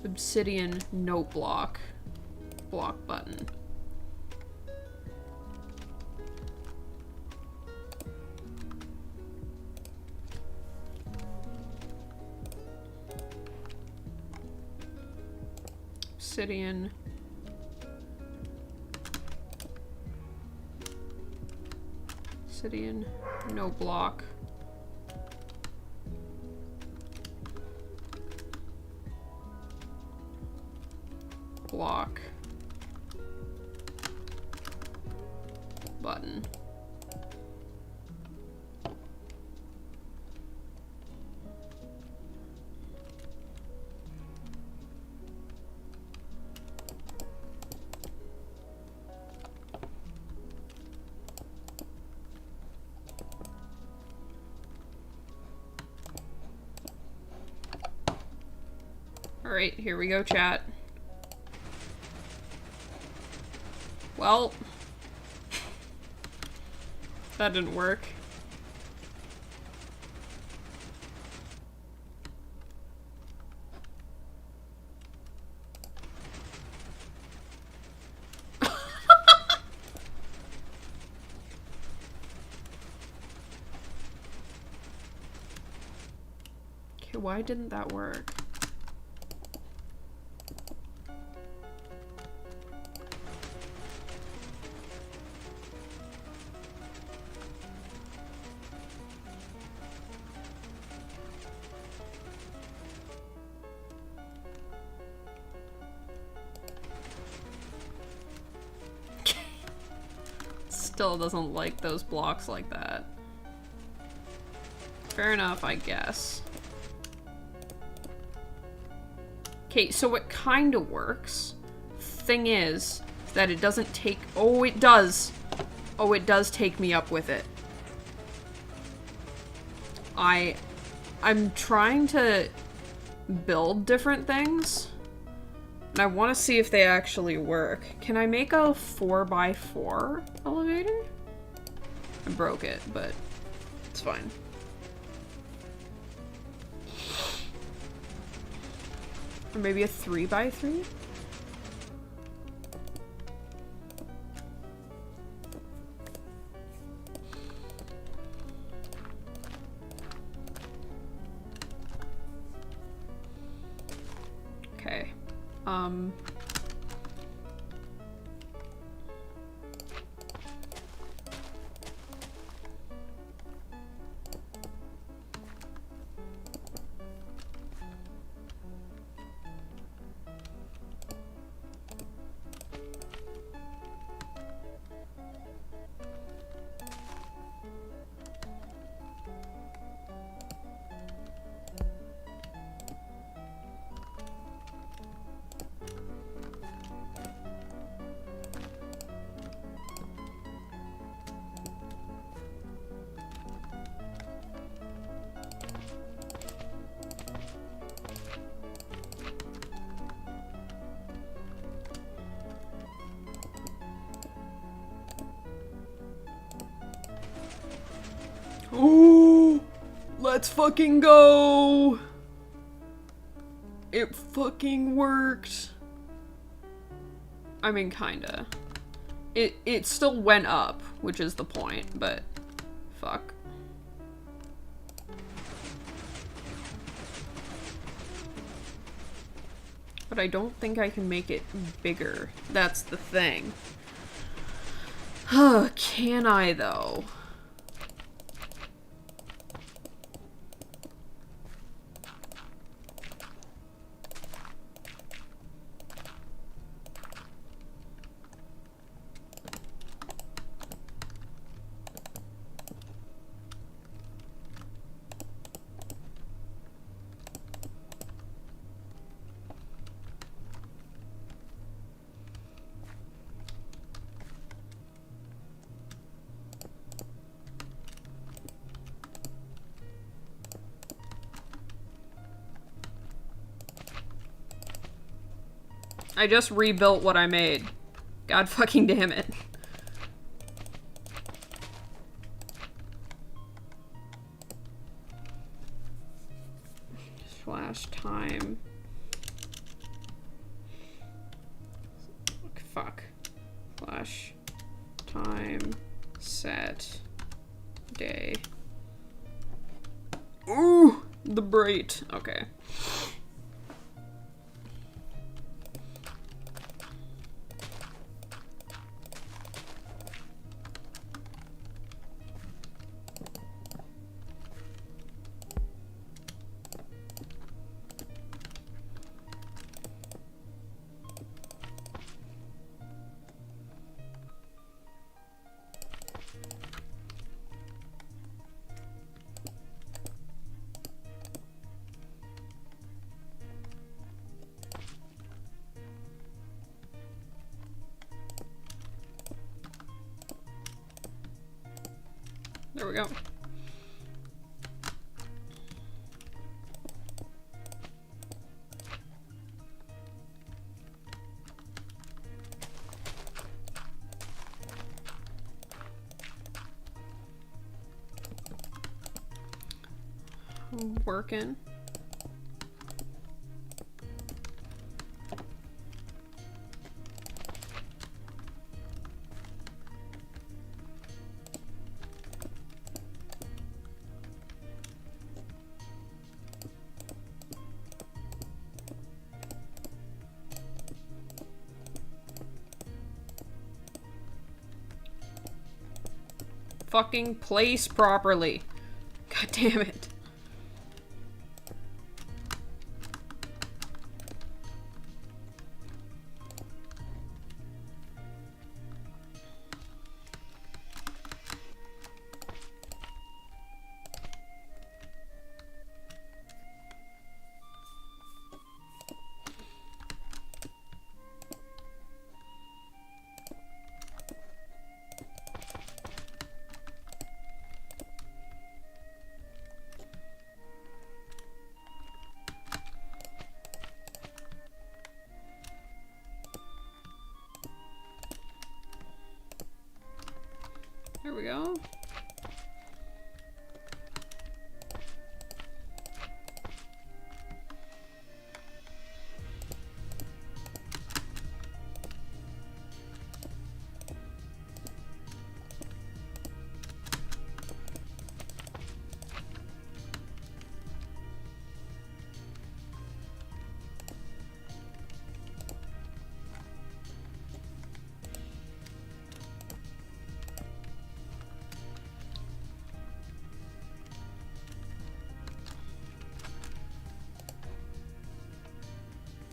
Obsidian note block button. Obsidian note block. Block button. All right, here we go, chat. Well, that didn't work. Okay, why didn't that work? Still doesn't like those blocks like that. Fair enough, I guess. Okay, so it kinda works. Thing is that it doesn't take— oh, it does! Oh, it does take me up with it. I'm trying to build different things, and I want to see if they actually work. Can I make a 4x4 elevator? I broke it, but it's fine. Or maybe a 3x3? Okay. Oh, let's fucking go. It fucking worked. I mean, kinda. It still went up, which is the point, but fuck. But I don't think I can make it bigger. That's the thing. Can I, though? I just rebuilt what I made. God fucking damn it. Flash time. Fuck. Flash time set day. Ooh, the bright. Okay. There we go. Working. Fucking place properly. God damn it. There we go.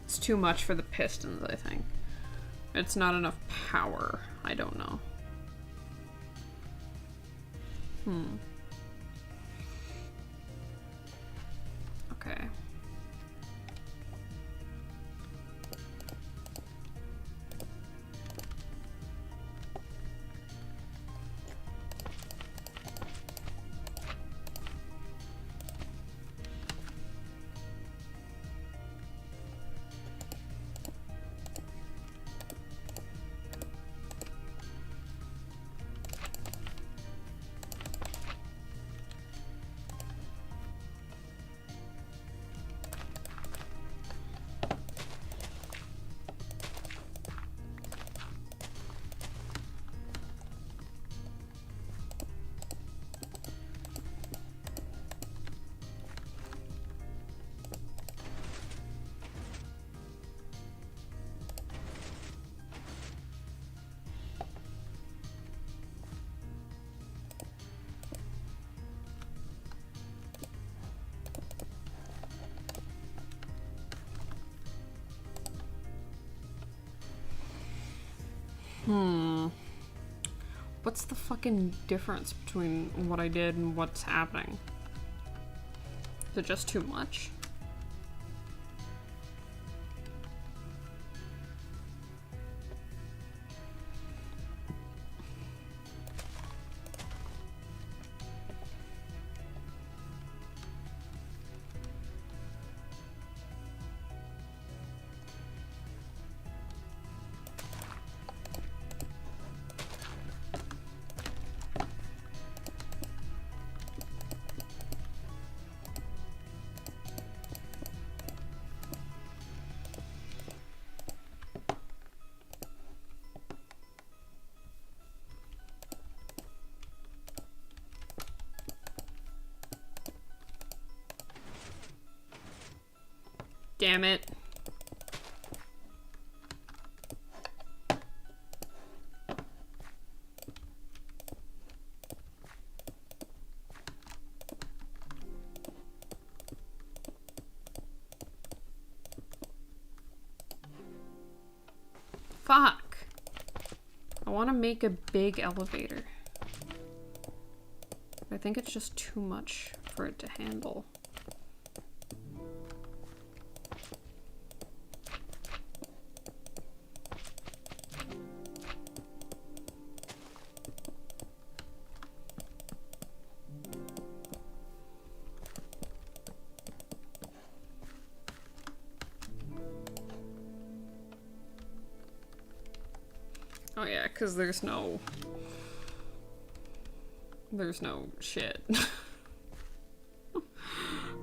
It's too much for the pistons, I think. It's not enough power. I don't know. Okay. What's the fucking difference between what I did and what's happening? Is it just too much? Damn it. Fuck. I want to make a big elevator. I think it's just too much for it to handle. Oh yeah, because there's no shit.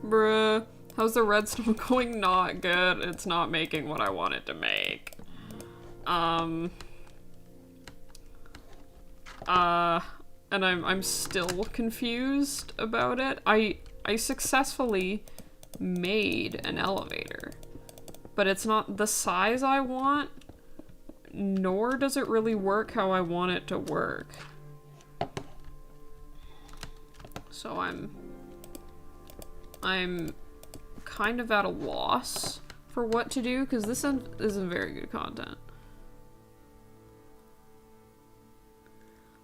Bruh, how's the redstone going? Not good. It's not making what I want it to make. And I'm still confused about it. I successfully made an elevator, but it's not the size I want, nor does it really work how I want it to work. So I'm kind of at a loss for what to do, because this isn't very good content.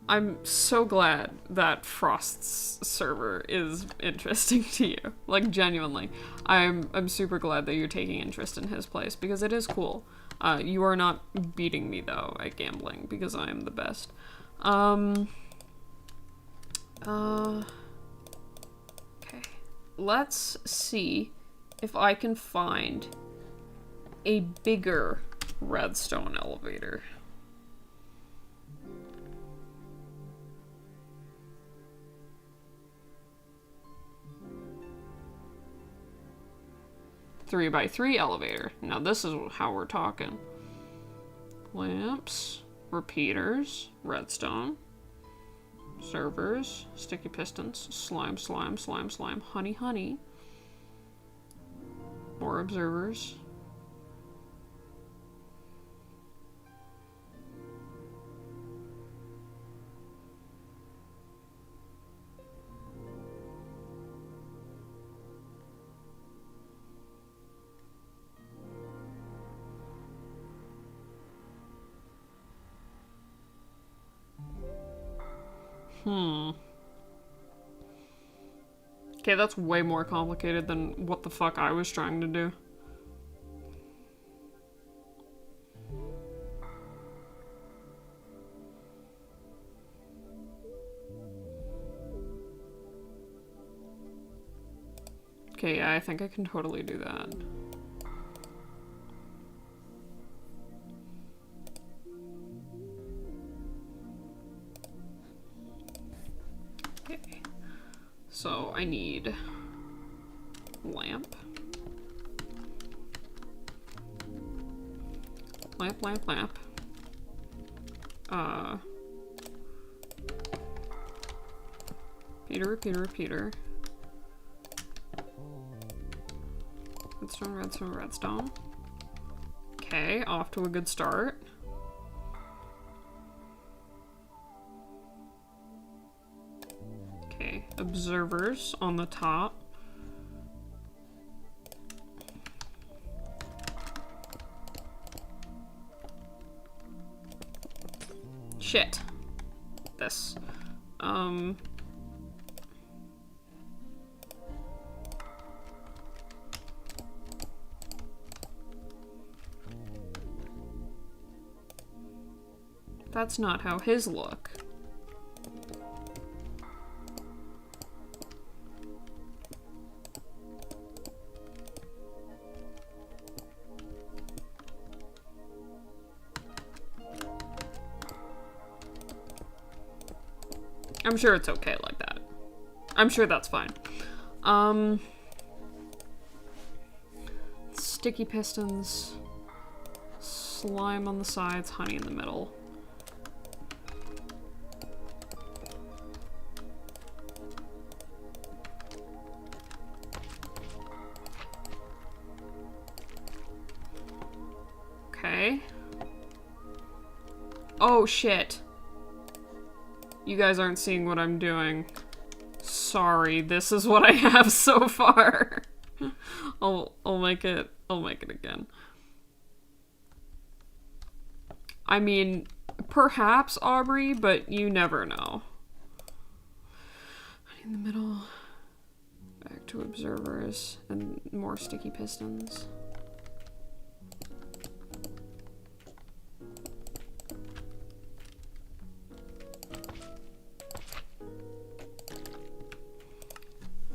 I'm so glad that Frost's server is interesting to you. Like, genuinely. I'm super glad that you're taking interest in his place, because it is cool. You are not beating me, though, at gambling, because I am the best. Okay. Let's see if I can find a bigger redstone elevator. Three by 3 elevator. Now this is how we're talking. Lamps, repeaters, redstone, servers, sticky pistons, slime, slime, slime, slime, honey, honey, more observers. Okay, that's way more complicated than what the fuck I was trying to do. Okay, yeah, I think I can totally do that. So I need lamp. Lamp, lamp, lamp. Repeater, repeater, repeater. Redstone, redstone, redstone. Okay, off to a good start. Observers on the top. Shit. This. That's not how his look. I'm sure it's okay like that. I'm sure that's fine. Sticky pistons, slime on the sides, honey in the middle. Oh, shit. You guys aren't seeing what I'm doing. Sorry, this is what I have so far. I'll make it again. I mean, perhaps Aubrey, but you never know. In the middle, back to observers and more sticky pistons.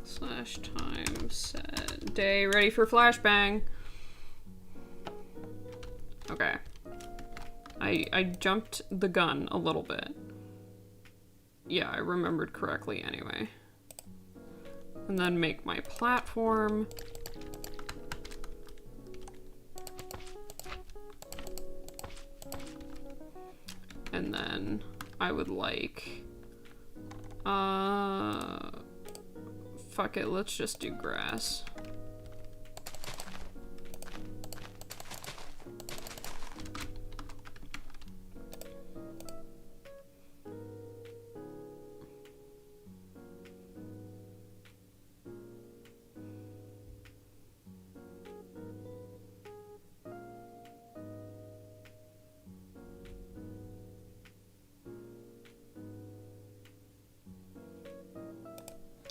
Slash time set day ready for flashbang. Okay. I jumped the gun a little bit. Yeah, I remembered correctly anyway. And then make my platform. And then I would like, fuck it, let's just do grass.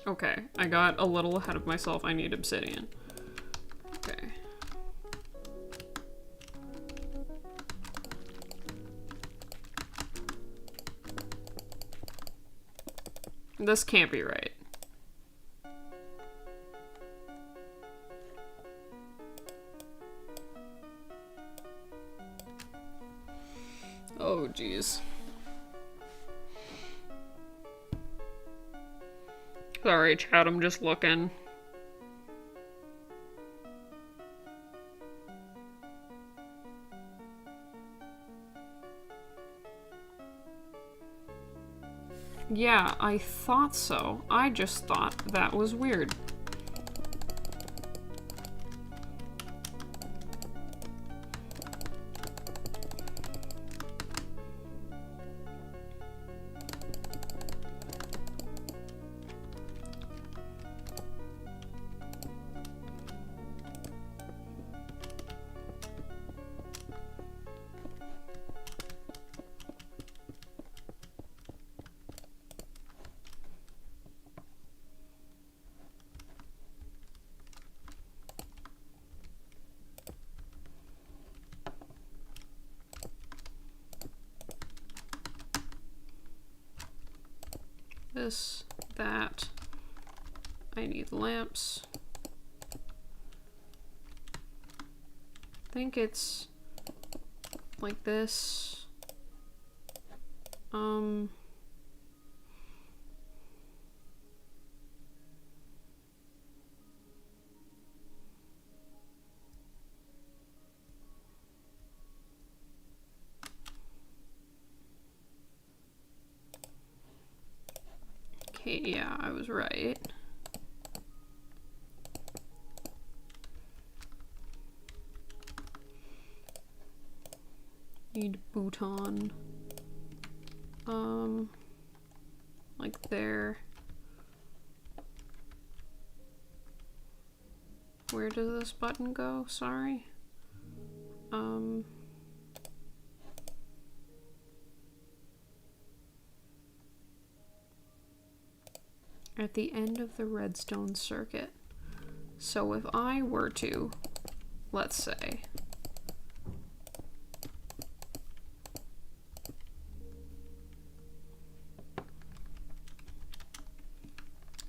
Okay, I got a little ahead of myself. I need obsidian. Okay. This can't be right. Oh, jeez. Sorry, chat, I'm just looking. Yeah, I thought so. I just thought that was weird. This, that. I need lamps. I think it's like this. Okay, yeah, I was right. Need bouton. Like there. Where does this button go? Sorry. At the end of the redstone circuit. So if I were to, let's say,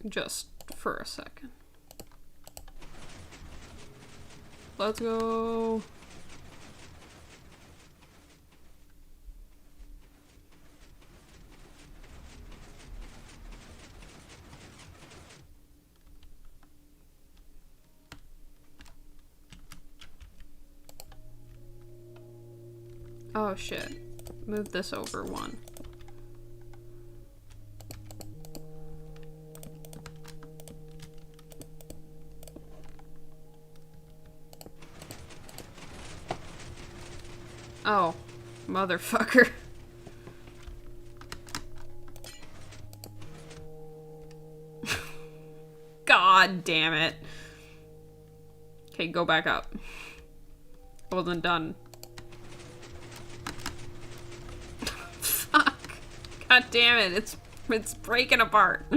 just for a second. Let's go. Oh shit. Move this over one. Oh, motherfucker. God damn it. Okay, go back up. I wasn't done. Fuck. God damn it. It's breaking apart.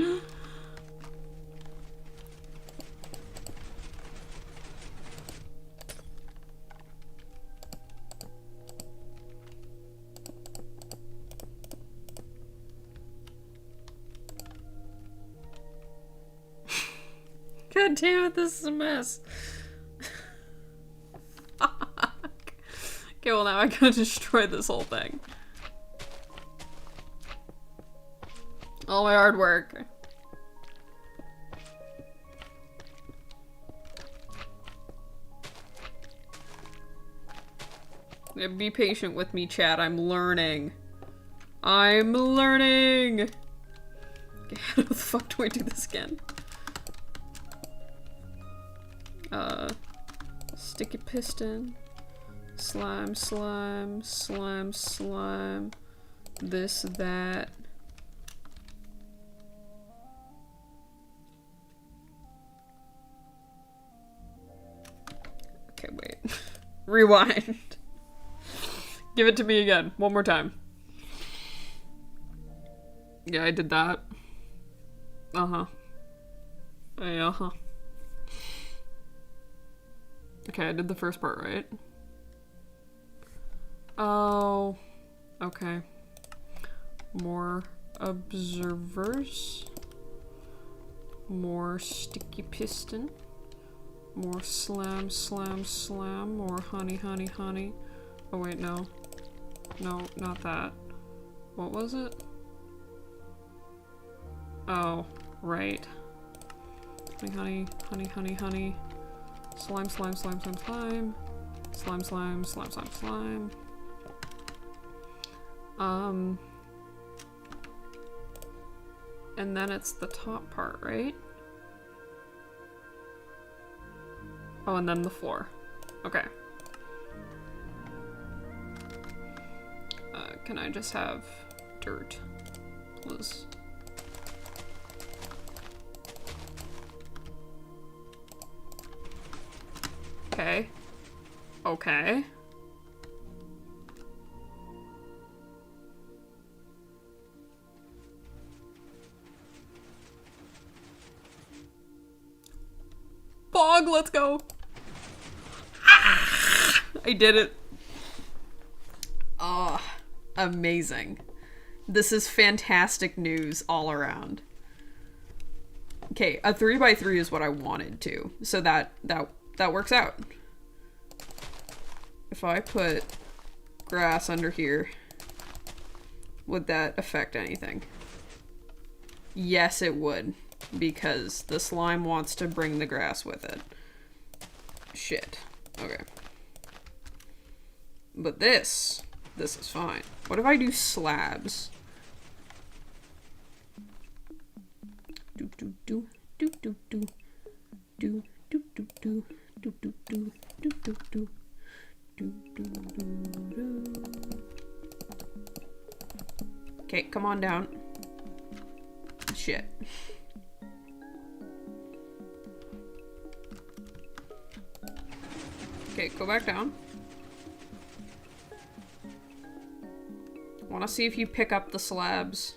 God damn it, this is a mess. Fuck. Okay, well now I gotta destroy this whole thing. All my hard work. Yeah, be patient with me, chat. I'm learning. I'm learning! Okay, how the fuck do I do this again? Sticky piston. Slime, slime, slime, slime. This, that. Okay, wait. Rewind. Give it to me again. One more time. Yeah, I did that. Uh-huh. Uh-huh. Okay, I did the first part, right? Oh. Okay. More observers. More sticky piston. More slam, slam, slam. More honey, honey, honey. Oh wait, no. No, not that. What was it? Oh, right. Honey, honey, honey, honey, honey. Slime, slime, slime, slime, slime. Slime, slime, slime, slime, slime. And then it's the top part, right? Oh, and then the floor. Okay. Can I just have dirt, please? Okay. Okay. Bog, let's go. I did it. Oh, amazing. This is fantastic news all around. Okay, a 3x3 is what I wanted to. So that works out. If I put grass under here, would that affect anything? Yes, it would. Because the slime wants to bring the grass with it. Shit. Okay. But this is fine. What if I do slabs? Do do do do do do do do do do do do do do do do do do do. Okay, come on down. Shit. Okay, go back down. Want to see if you pick up the slabs.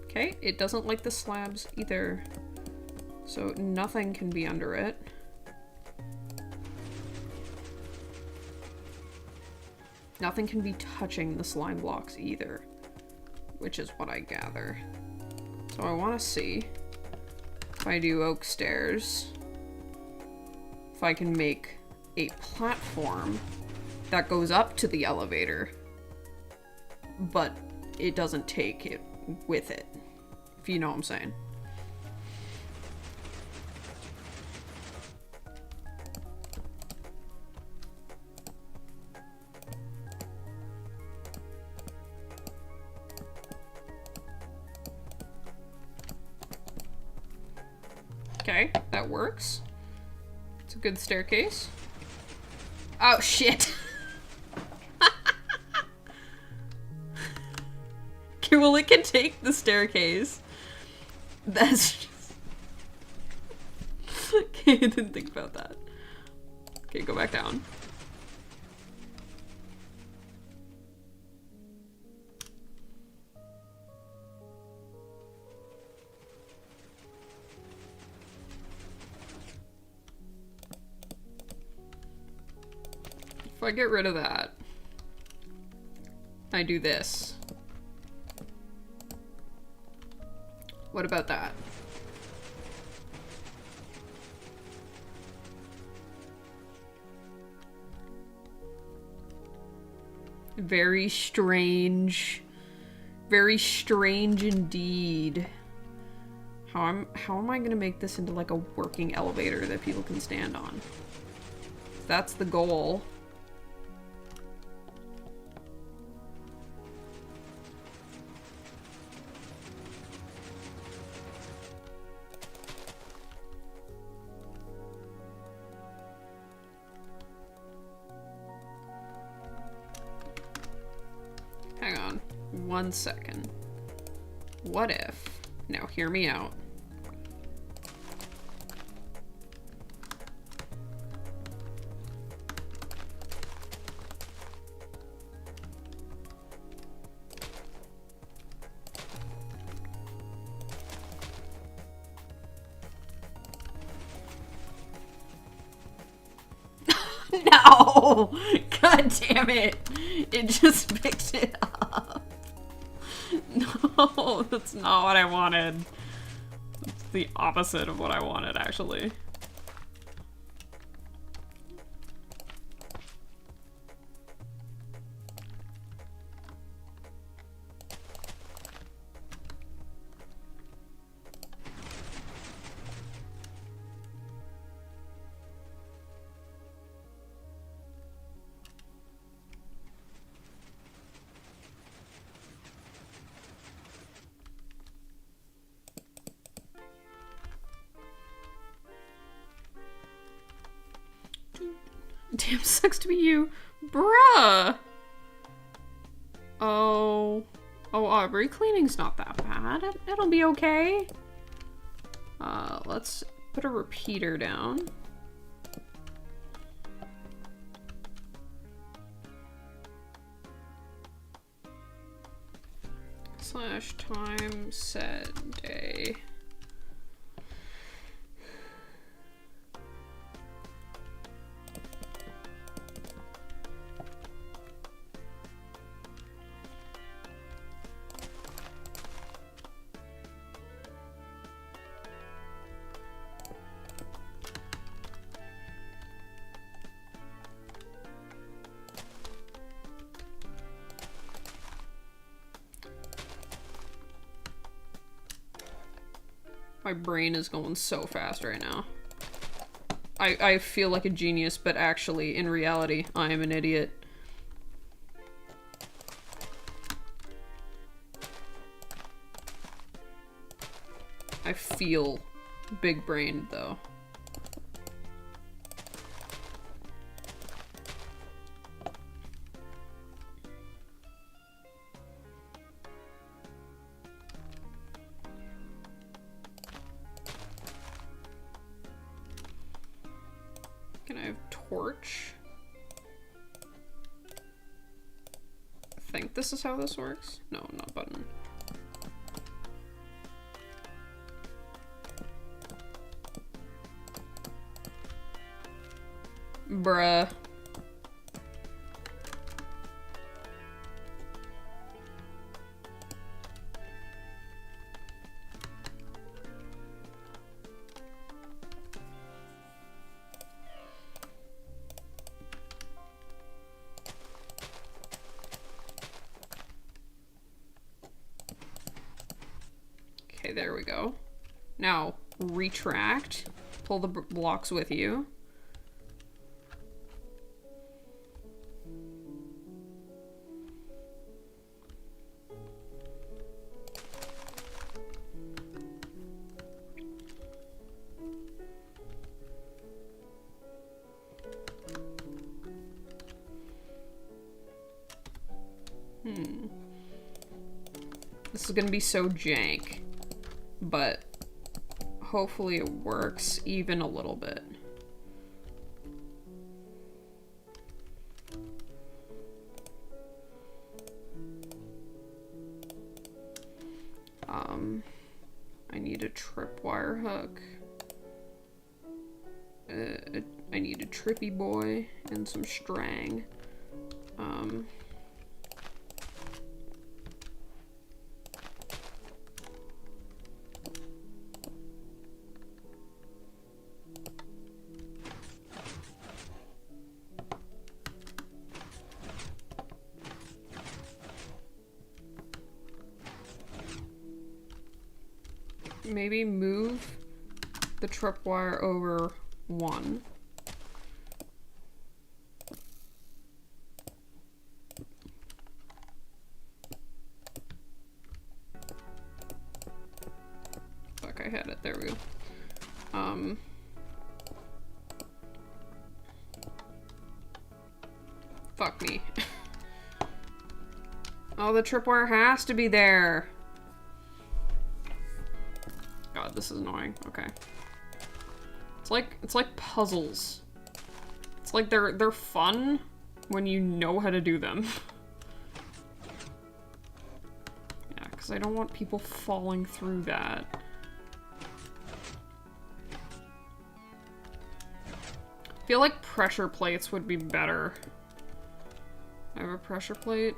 Okay, it doesn't like the slabs either. So nothing can be under it. Nothing can be touching the slime blocks either, which is what I gather. So I want to see if I do oak stairs, if I can make a platform that goes up to the elevator, but it doesn't take it with it, if you know what I'm saying. Okay, that works. It's a good staircase. Oh, shit. Okay, well, it can take the staircase. That's just... Okay, I didn't think about that. Okay, go back down. If I get rid of that, I do this. What about that? Very strange. Very strange indeed. How am I gonna make this into like a working elevator that people can stand on? That's the goal. Hang on 1 second. What if, now hear me out. No! God damn it! It just picked it up. No, that's not what I wanted. It's the opposite of what I wanted, actually. Damn, sucks to be you. Bruh! Oh, Aubrey, cleaning's not that bad. It'll be okay. Let's put a repeater down. Slash time set day. My brain is going so fast right now. I feel like a genius, but actually, in reality, I am an idiot. I feel big-brained, though. Can I have torch? I think this is how this works. No, not button. Bruh. Okay, there we go. Now, retract. Pull the blocks with you. This is gonna be so jank, but hopefully it works even a little bit. I need a tripwire hook. I need a trippy boy and some string. Maybe move the tripwire over one. Fuck, I had it. There we go. Fuck me. Oh, the tripwire has to be there. God, this is annoying. Okay. It's like puzzles. It's like they're fun when you know how to do them. Yeah, because I don't want people falling through that. I feel like pressure plates would be better. I have a pressure plate.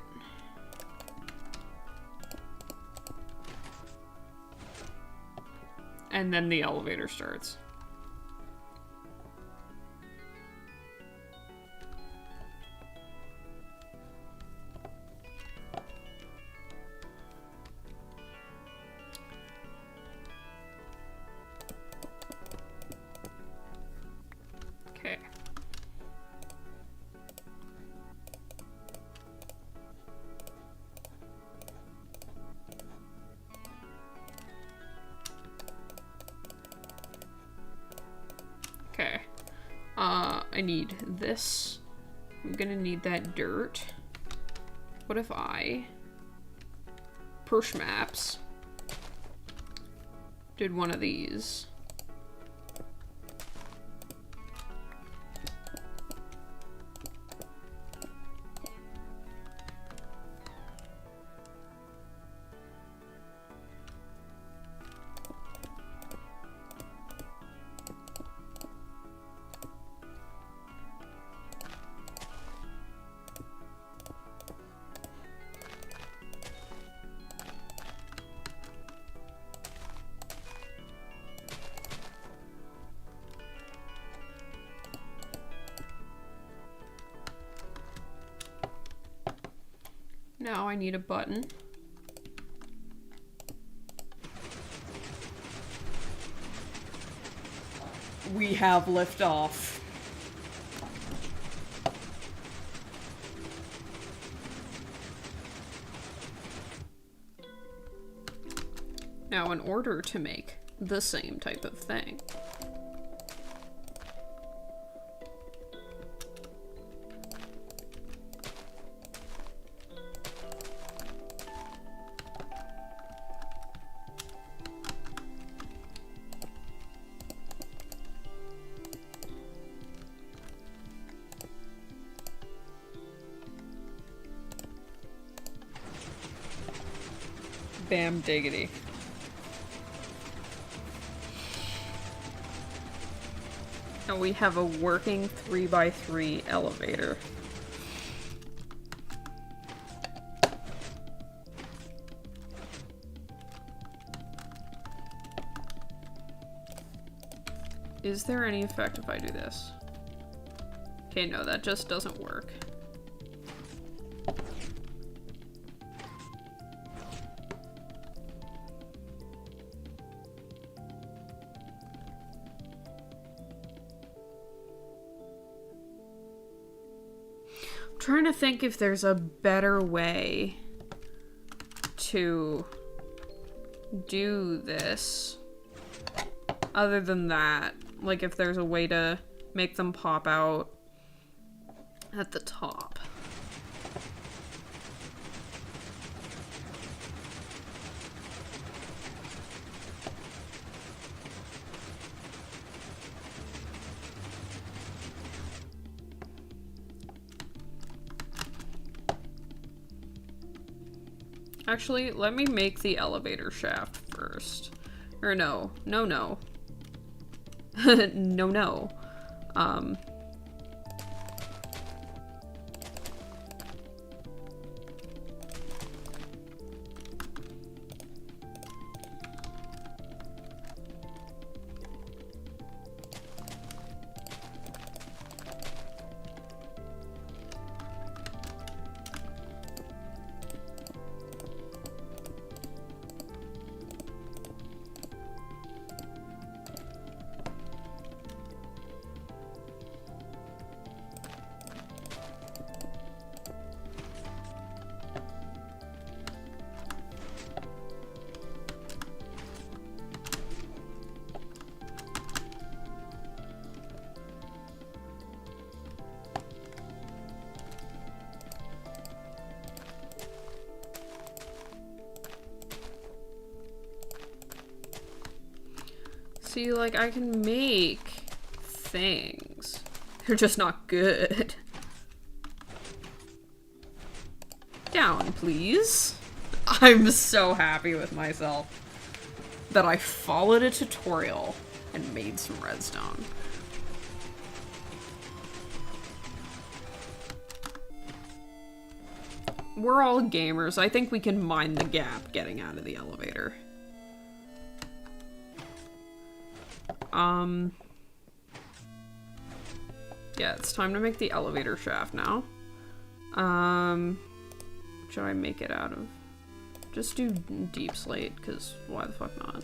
And then the elevator starts. Okay. Okay. I need this. I'm gonna need that dirt. What if I push maps did one of these? Now I need a button. We have liftoff. Now, in order to make the same type of thing, bam diggity. And we have a working 3x3 elevator. Is there any effect if I do this? Okay, no, that just doesn't work. Trying to think if there's a better way to do this other than that. Like if there's a way to make them pop out at the top. Actually, let me make the elevator shaft first. Or no. No, no. No, no. See, like, I can make things. They're just not good. Down, please. I'm so happy with myself that I followed a tutorial and made some redstone. We're all gamers. I think we can mind the gap getting out of the elevator. Yeah, it's time to make the elevator shaft now. Should I make it out of? Just do deep slate, because why the fuck not?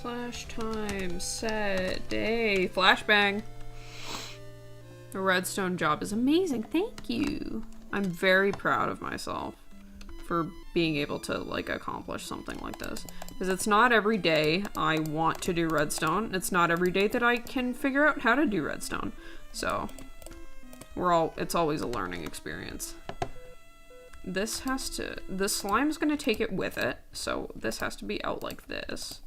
Slash time, set, day, flashbang. The redstone job is amazing, thank you. I'm very proud of myself for being able to, like, accomplish something like this. Because it's not every day I want to do redstone. It's not every day that I can figure out how to do redstone. So, it's always a learning experience. The slime's gonna take it with it, so this has to be out like this.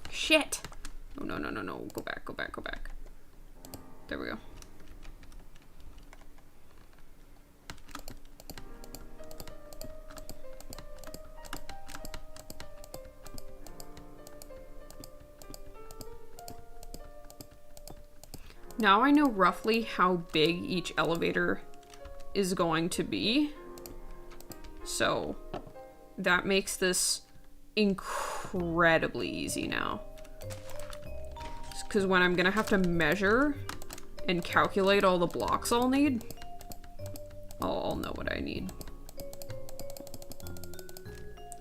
Shit! Oh, no, no, no, no. Go back, go back, go back. There we go. Now I know roughly how big each elevator is going to be. So that makes this incredibly easy now. Because when I'm gonna have to measure and calculate all the blocks I'll need, I'll know what I need.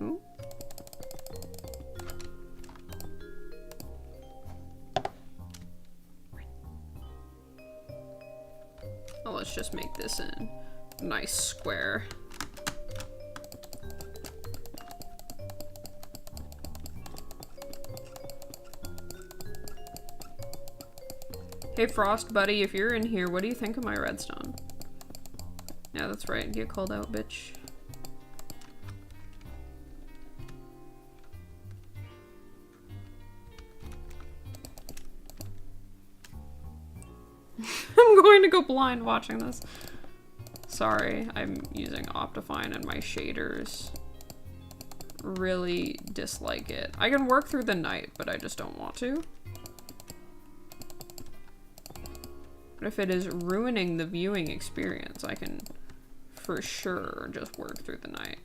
Ooh. Oh, let's just make this a nice square. Hey Frost buddy, if you're in here, what do you think of my redstone? Yeah, that's right. Get called out, bitch. I'm going to go blind watching this. Sorry, I'm using Optifine and my shaders really dislike it. I can work through the night, but I just don't want to. But if it is ruining the viewing experience, I can for sure just work through the night.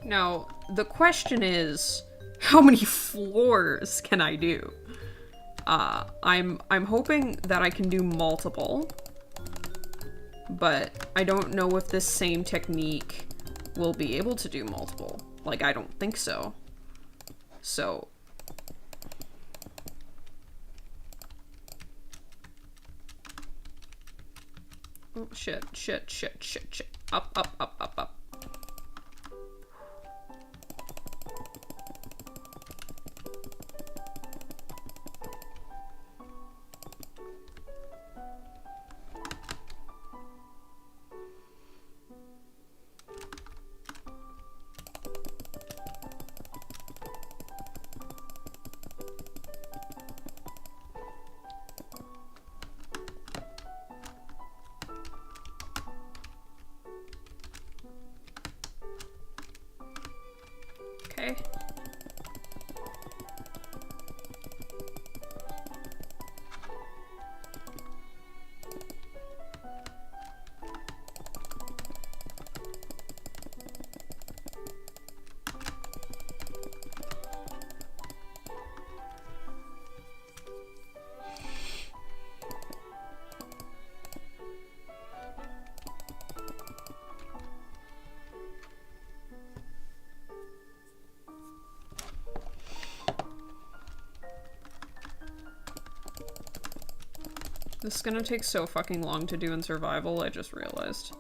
Now, the question is, how many floors can I do? I'm hoping that I can do multiple, but I don't know if this same technique will be able to do multiple. Like, I don't think so. So... oh, shit. Up, up, up, up, up. Okay. This is gonna take so fucking long to do in survival, I just realized.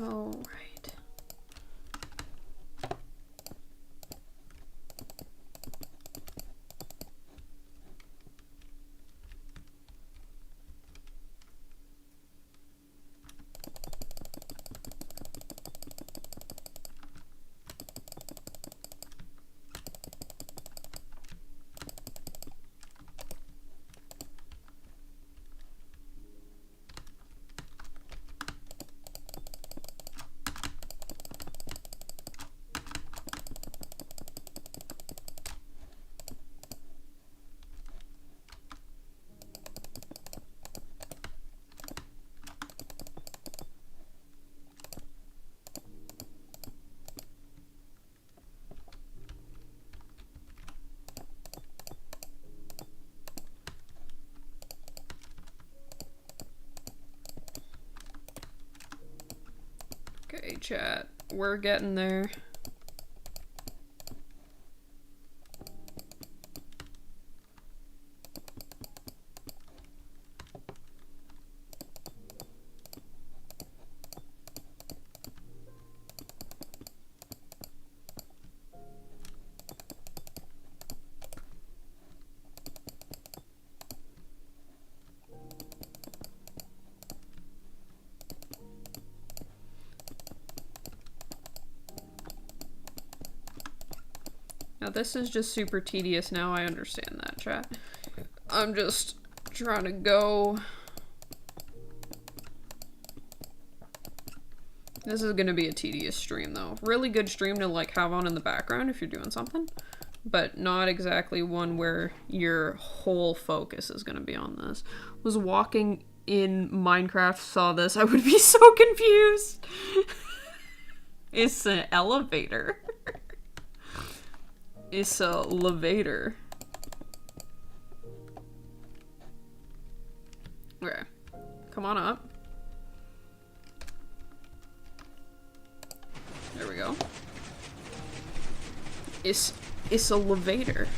All right. Okay, chat. We're getting there. Now this is just super tedious now, I understand that, chat. I'm just trying to go. This is gonna be a tedious stream though. Really good stream to like have on in the background if you're doing something, but not exactly one where your whole focus is gonna be on this. Was walking in Minecraft, saw this, I would be so confused. It's an elevator. It's a levator. Okay. Come on up. There we go. It's a elevator.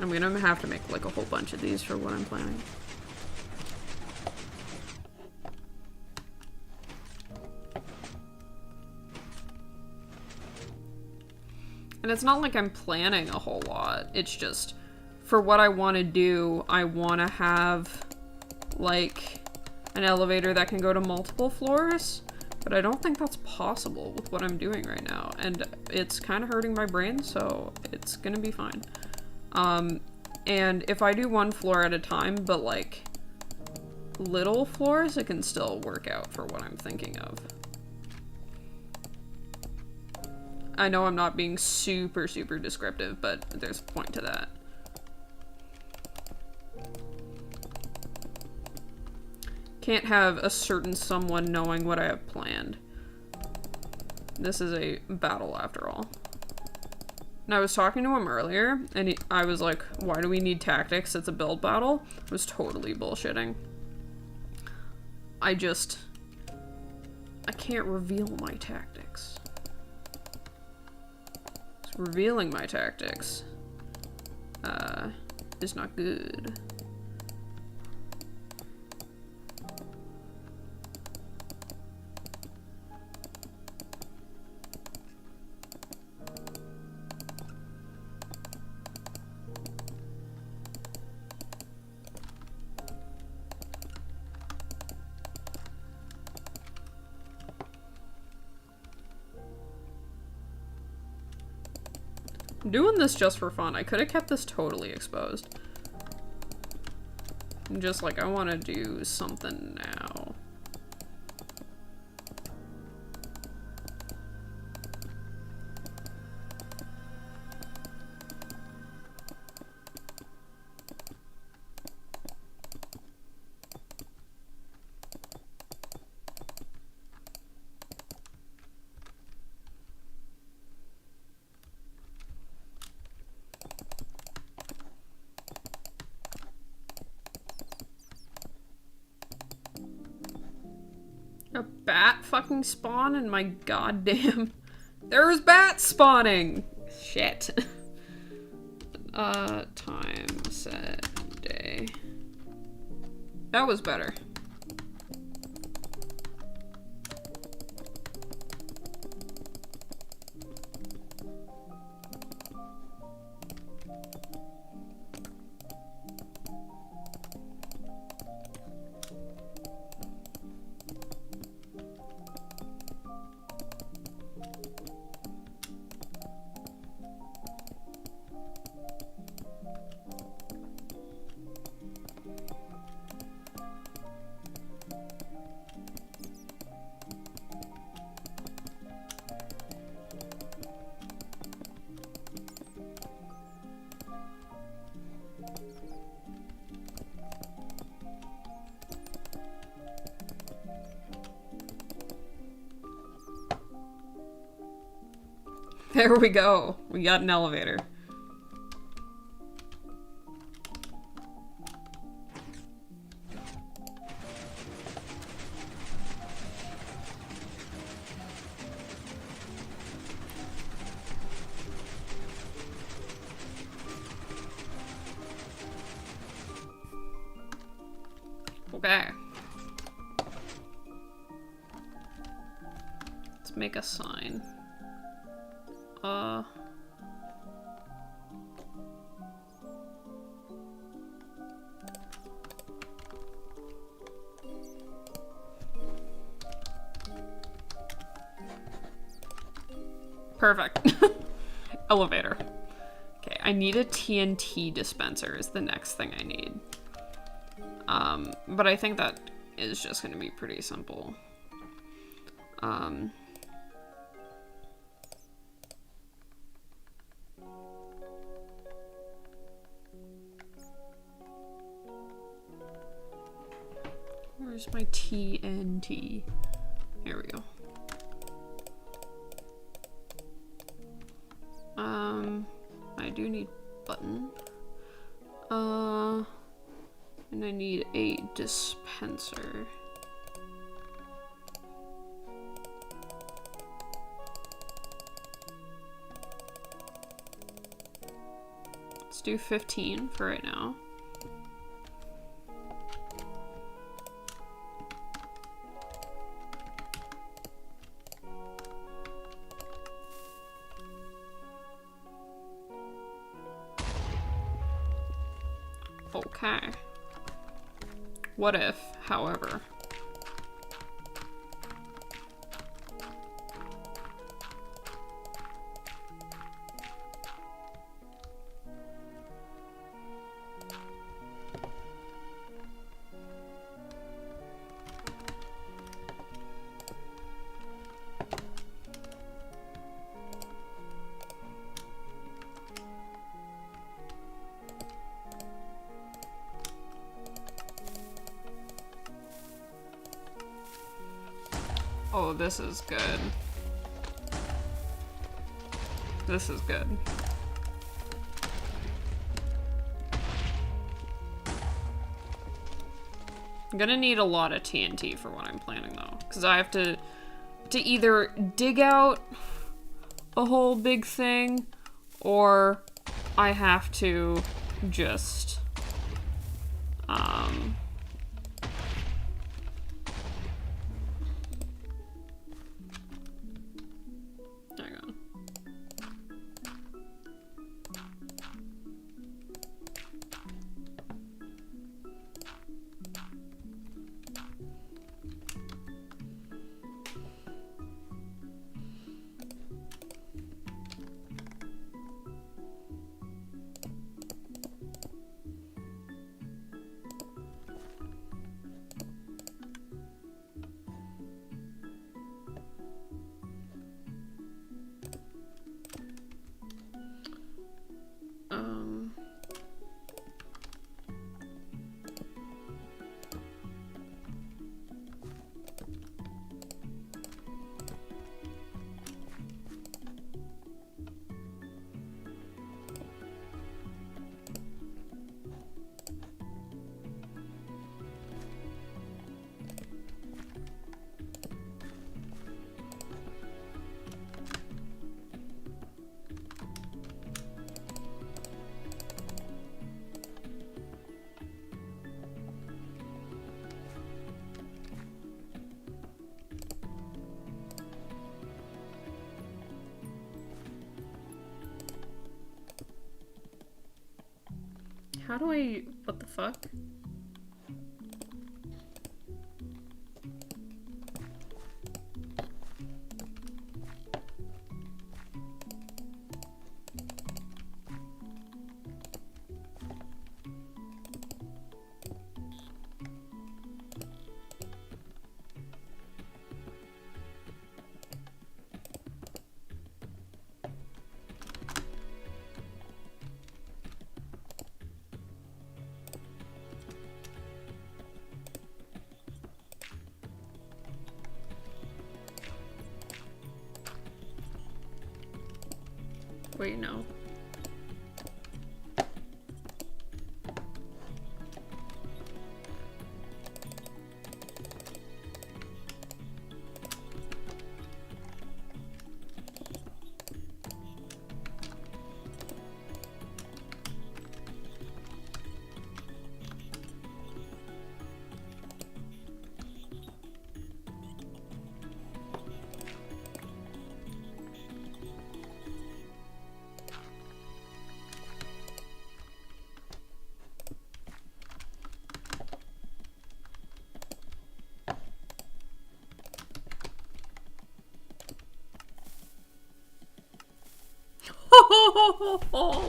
I'm gonna have to make like a whole bunch of these for what I'm planning. And it's not like I'm planning a whole lot. It's just, for what I want to do, I want to have, like, an elevator that can go to multiple floors. But I don't think that's possible with what I'm doing right now. And it's kind of hurting my brain, so it's gonna be fine. And if I do one floor at a time, but, like, little floors, it can still work out for what I'm thinking of. I know I'm not being super, super descriptive, but there's a point to that. Can't have a certain someone knowing what I have planned. This is a battle after all. And I was talking to him earlier, and I was like, why do we need tactics? It's a build battle. I was totally bullshitting. I can't reveal my tactics. Revealing my tactics is not good. I'm doing this just for fun. I could have kept this totally exposed. I'm just like, I want to do something now. A bat fucking spawn in my goddamn... There's bats spawning! Shit. Time, set, day. That was better. There we go. We got an elevator. Okay. Let's make a sign. Perfect. Elevator. Okay, I need a TNT dispenser is the next thing I need. But I think that is just gonna be pretty simple. Where's my TNT? Here we go. I do need button. And I need a dispenser. do 15 for right now. Okay. What if, however... Oh, this is good. This is good. I'm gonna need a lot of TNT for what I'm planning though, because I have to either dig out a whole big thing, or I have to just hang on. How do I... what the fuck? Wait, no.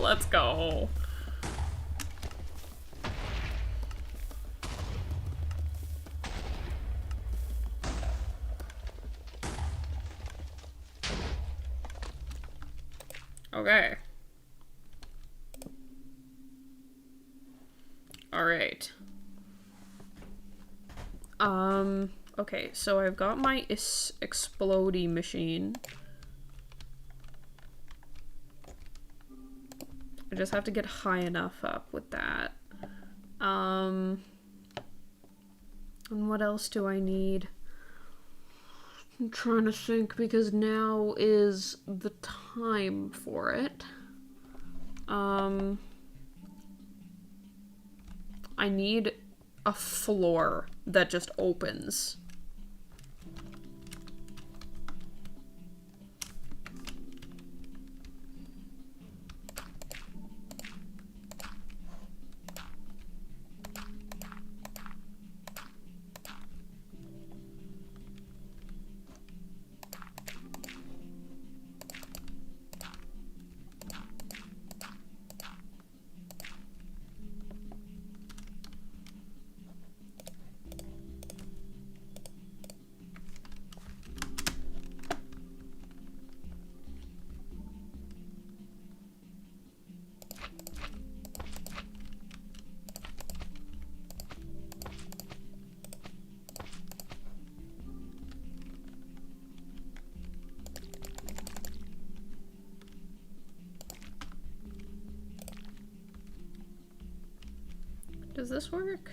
Let's go. Okay. All right. Okay, so I've got my explodey machine. I just have to get high enough up with that. And what else do I need? I'm trying to think because now is the time for it. I need a floor that just opens. Does this work?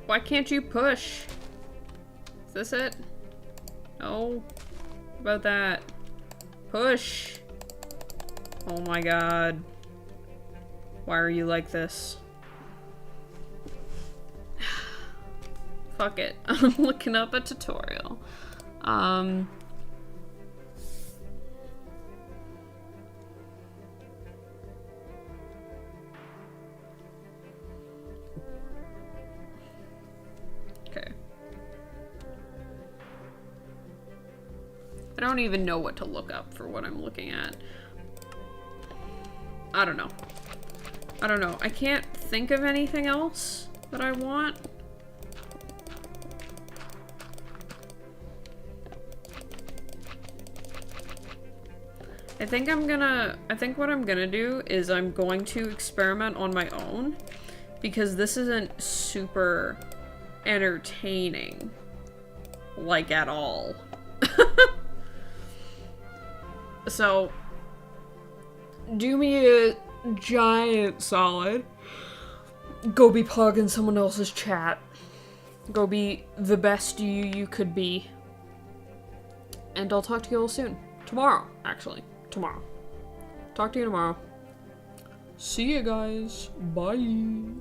Why can't you push? Is this it? No. What about that? Push! Oh my god. Why are you like this? Fuck it. I'm looking up a tutorial. Okay. I don't even know what to look up for what I'm looking at. I don't know. I don't know. I can't think of anything else that I want. I think what I'm gonna do is I'm going to experiment on my own because this isn't super entertaining, like at all. So, do me a giant solid. Go be plugging someone else's chat. Go be the best you could be. And I'll talk to you all soon. Tomorrow, actually. Tomorrow. Talk to you tomorrow. See you guys. Bye.